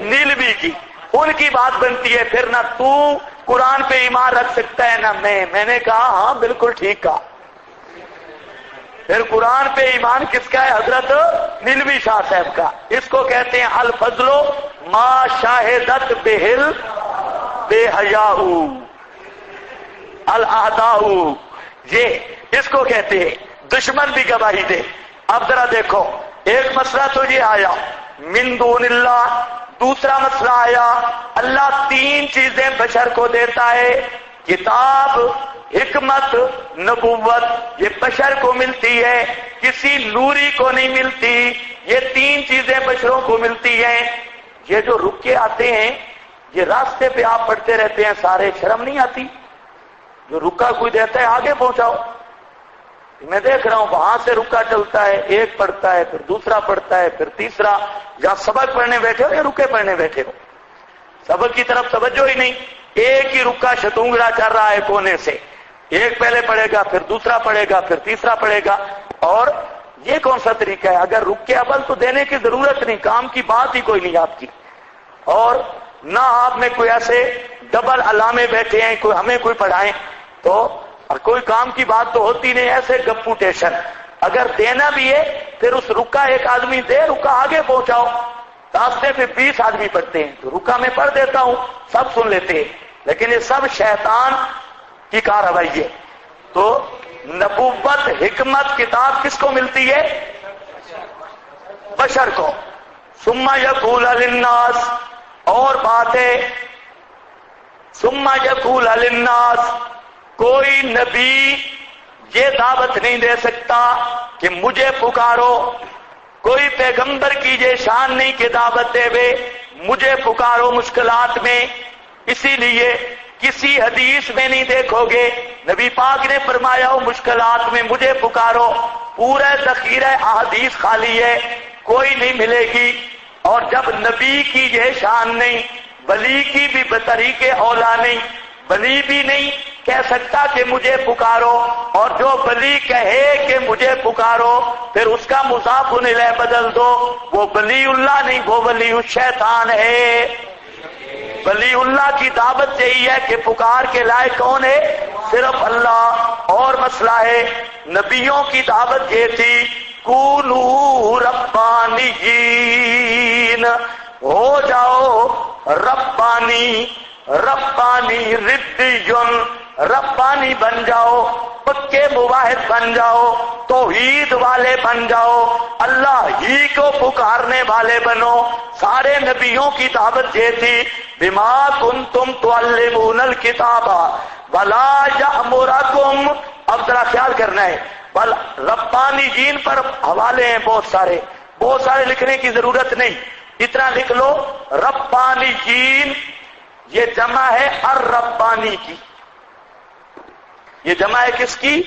نیلوی کی، ان کی بات بنتی ہے۔ پھر نہ تو قرآن پہ ایمان رکھ سکتا ہے نہ میں نے کہا ہاں بالکل ٹھیک کہا۔ پھر قرآن پہ ایمان کس کا ہے؟ حضرت نیلوی شاہ صاحب کا۔ اس کو کہتے ہیں الفضل ما شاہدت بہل بے حیاء الاعداء، یہ اس کو کہتے ہیں دشمن بھی گواہی دے۔ اب ذرا دیکھو، ایک مسئلہ تو یہ آیا من دون اللہ، دوسرا مسئلہ آیا اللہ تین چیزیں بشر کو دیتا ہے، کتاب، حکمت، نبوت، یہ بشر کو ملتی ہے، کسی نوری کو نہیں ملتی۔ یہ تین چیزیں بشروں کو ملتی ہیں۔ یہ جو رکے آتے ہیں، یہ راستے پہ آپ پڑھتے رہتے ہیں سارے، شرم نہیں آتی؟ جو رکا کوئی دیتا ہے آگے پہنچاؤ۔ میں دیکھ رہا ہوں وہاں سے رکا چلتا ہے، ایک پڑھتا ہے پھر دوسرا پڑھتا ہے پھر تیسرا۔ یا سبق پڑھنے بیٹھے ہو یا رکے پڑھنے بیٹھے ہو، سبق کی طرف توجہ ہی نہیں، ایک ہی رکا شتونگڑا چل رہا ہے کونے سے، ایک پہلے پڑھے گا پھر دوسرا پڑھے گا پھر تیسرا پڑھے گا۔ اور یہ کون سا طریقہ ہے؟ اگر رکے اول تو دینے کی ضرورت نہیں، کام کی بات ہی کوئی نہیں آپ کی، اور نہ آپ میں کوئی ایسے ڈبل علامے بیٹھے ہیں کوئی ہمیں کوئی پڑھائیں، تو کوئی کام کی بات تو ہوتی نہیں، ایسے گپو ٹیشن۔ اگر دینا بھی ہے پھر اس رکا ایک آدمی دے، رکا آگے پہنچاؤ۔ راستے پہ 20 آدمی پڑھتے ہیں تو رکا میں پڑھ دیتا ہوں، سب سن لیتے ہیں، لیکن یہ سب شیطان کی کارروائی ہے۔ تو نبوت، حکمت، کتاب کس کو ملتی ہے؟ بشر کو۔ ثم یقول للناس، اور بات ہے ثم یقول للناس، کوئی نبی یہ دعوت نہیں دے سکتا کہ مجھے پکارو، کوئی پیغمبر کی یہ شان نہیں کہ دعوت دے وے مجھے پکارو مشکلات میں۔ اسی لیے کسی حدیث میں نہیں دیکھو گے نبی پاک نے فرمایا ہو مشکلات میں مجھے پکارو، پورا ذخیرہ احادیث خالی ہے، کوئی نہیں ملے گی۔ اور جب نبی کی یہ شان نہیں، ولی کی بھی بطریق اولا نہیں، ولی بھی نہیں کہہ سکتا کہ مجھے پکارو، اور جو ولی کہے کہ مجھے پکارو پھر اس کا مضاف الیہ بدل دو، وہ ولی اللہ نہیں، وہ ولی الشیطان ہے۔ ولی اللہ کی دعوت یہی ہے کہ پکار کے لائق کون ہے؟ صرف اللہ۔ اور مسئلہ ہے نبیوں کی دعوت یہ تھی کونوا ربانیین، ہو جاؤ ربانی، ربانی ردیون، ربانی بن جاؤ، پکے موحد بن جاؤ، توحید والے بن جاؤ، اللہ ہی کو پکارنے والے بنو۔ سارے نبیوں کی دعوت یہ تھی بما کنتم تعلمون الکتاب ولا یأمرکم۔ اب ذرا خیال کرنا ہے، ربانی جین پر حوالے ہیں بہت سارے لکھنے کی ضرورت نہیں، اتنا لکھ لو ربانی جین، یہ جمع ہے الربانی کی، یہ جمع ہے کس کی؟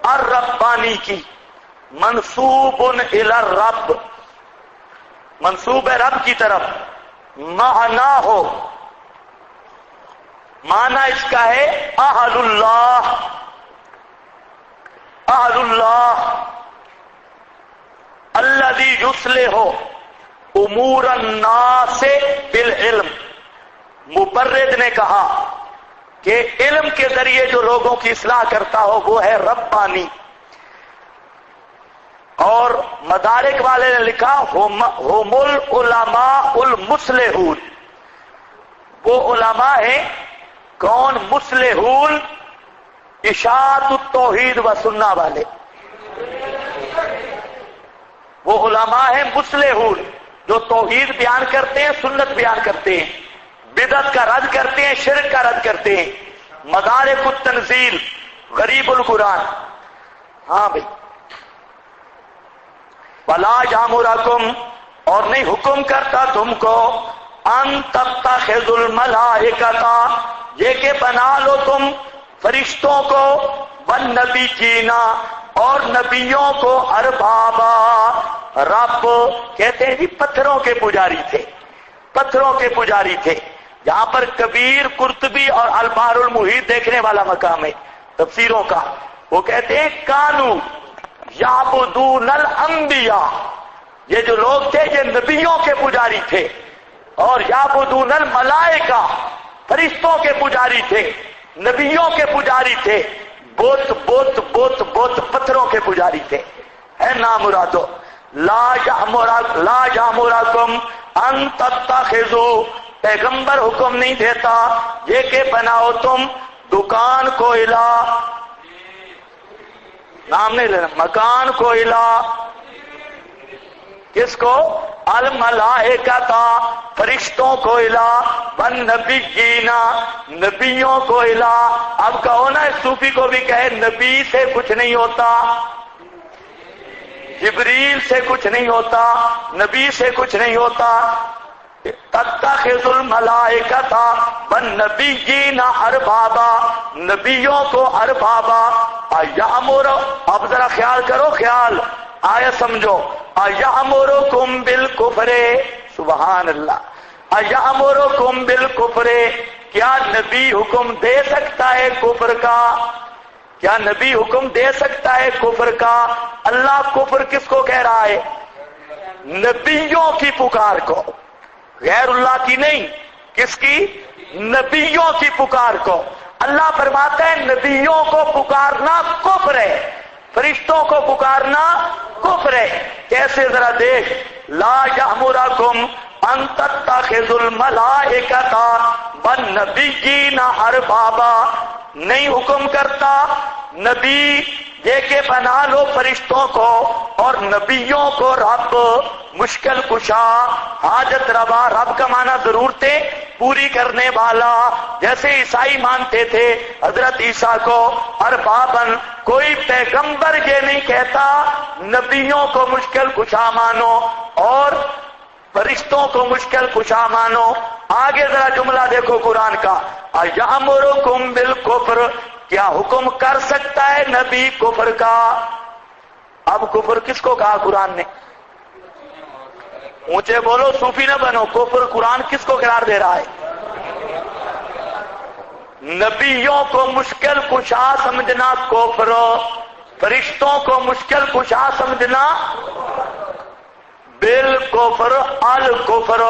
الربانی کی۔ منصوب الی الرب، منصوب ہے رب کی طرف، معنی ہو، معنی اس کا ہے اہل اللہ، اہل اللہ الذی یصلح امور الناس بالعلم۔ مبرد نے کہا کہ علم کے ذریعے جو لوگوں کی اصلاح کرتا ہو وہ ہے ربانی۔ اور مدارک والے نے لکھا ہم العلماء المصلحون، وہ علماء ہیں کون؟ مصلحون، اشاعت التوحید و سنہ والے، وہ علماء ہیں مصلحون جو توحید بیان کرتے ہیں، سنت بیان کرتے ہیں، بدعت کا رد کرتے ہیں، شرک کا رد کرتے ہیں۔ مدارک التنزیل، غریب القرآن۔ ہاں بھائی، ولا یامرکم، اور نہیں حکم کرتا تم کو ان تتخذوا الملائکۃ، یہ کہ بنا لو تم فرشتوں کو والنبی جینا اور نبیوں کو اربابا رب کہتے ہیں جی پتھروں کے پجاری تھے، پتھروں کے پجاری تھے. جہاں پر کبیر قرطبی اور البحر المحیط دیکھنے والا مقام ہے تفسیروں کا، وہ کہتے ہیں کانو یعبدون الانبیاء، یہ جو لوگ تھے یہ نبیوں کے پجاری تھے، اور یعبدون الملائکہ فرشتوں کے پجاری تھے، نبیوں کے پجاری تھے، بت بت بت بت پتھروں کے پجاری تھے. ہے نامرادو لا یامرکم ان تتخذوا، پیغمبر حکم نہیں دیتا یہ کہ بناؤ تم دکان کو الہ، نام نہیں لینا، مکان کو الہ، کس کو؟ الملائکۃ فرشتوں کو الہ، والنبیین نبیوں کو الہ. اب کہو نا صوفی کو بھی کہے نبی سے کچھ نہیں ہوتا، جبریل سے کچھ نہیں ہوتا، نبی سے کچھ نہیں ہوتا. تتخذ الملائکۃ والنبیین اربابا، نبیوں کو اربابا. ایامر، اب ذرا خیال کرو، خیال آیا سمجھو. ایامرکم بالکفر، سبحان اللہ. ایامرکم بالکفر، کیا نبی حکم دے سکتا ہے کفر کا؟ کیا نبی حکم دے سکتا ہے کفر کا؟ اللہ کفر کس کو کہہ رہا ہے؟ نبیوں کی پکار کو، غیر اللہ کی نہیں. کس کی؟ نبیوں کی پکار کو. اللہ فرماتا ہے نبیوں کو پکارنا کفر ہے، فرشتوں کو پکارنا کفر ہے. کیسے؟ ذرا دیکھ. لا یامرکم ان تتخذوا الملائکۃ والنبیین اربابا، نہیں حکم کرتا نبی یہ کہ بنا لو فرشتوں کو اور نبیوں کو رب، مشکل کشا، حاجت روا. رب کا معنی ضرورتیں پوری کرنے والا، جیسے عیسائی مانتے تھے حضرت عیسیٰ کو اربابن. کوئی پیغمبر یہ نہیں کہتا نبیوں کو مشکل کشا مانو اور فرشتوں کو مشکل کشا مانو. آگے ذرا جملہ دیکھو قرآن کا. ایامرکم بالکفر، کیا حکم کر سکتا ہے نبی کفر کا؟ اب کفر کس کو کہا قرآن نے؟ اونچے بولو، صوفی نہ بنو. کفر قرآن کس کو قرار دے رہا ہے؟ نبیوں کو مشکل کشا سمجھنا کفر، فرشتوں کو مشکل کشا سمجھنا بالکفر. الکفر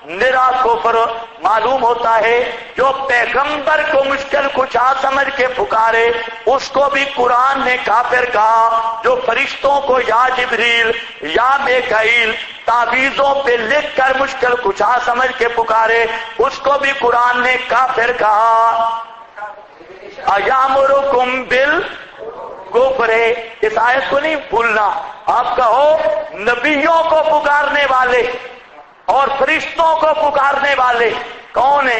نرا کفر. معلوم ہوتا ہے جو پیغمبر کو مشکل کشا سمجھ کے پکارے اس کو بھی قرآن نے کافر کہا. جو فرشتوں کو یا جبریل یا میکائیل تعویذوں پہ لکھ کر مشکل کشا سمجھ کے پکارے اس کو بھی قرآن نے کافر کہا. ایامرکم بالکفر، اس آیت کو نہیں بھولنا. آپ کہو نبیوں کو پکارنے والے اور فرشتوں کو پکارنے والے کون ہیں؟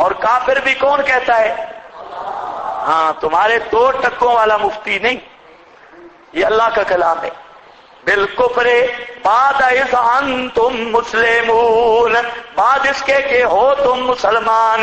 اور کافر بھی کون کہتا ہے؟ ہاں، تمہارے دو ٹکوں والا مفتی نہیں، یہ اللہ کا کلام ہے. بالکفر بعد اذ انتم مسلمون، بعد اس کے کہ ہو تم مسلمان.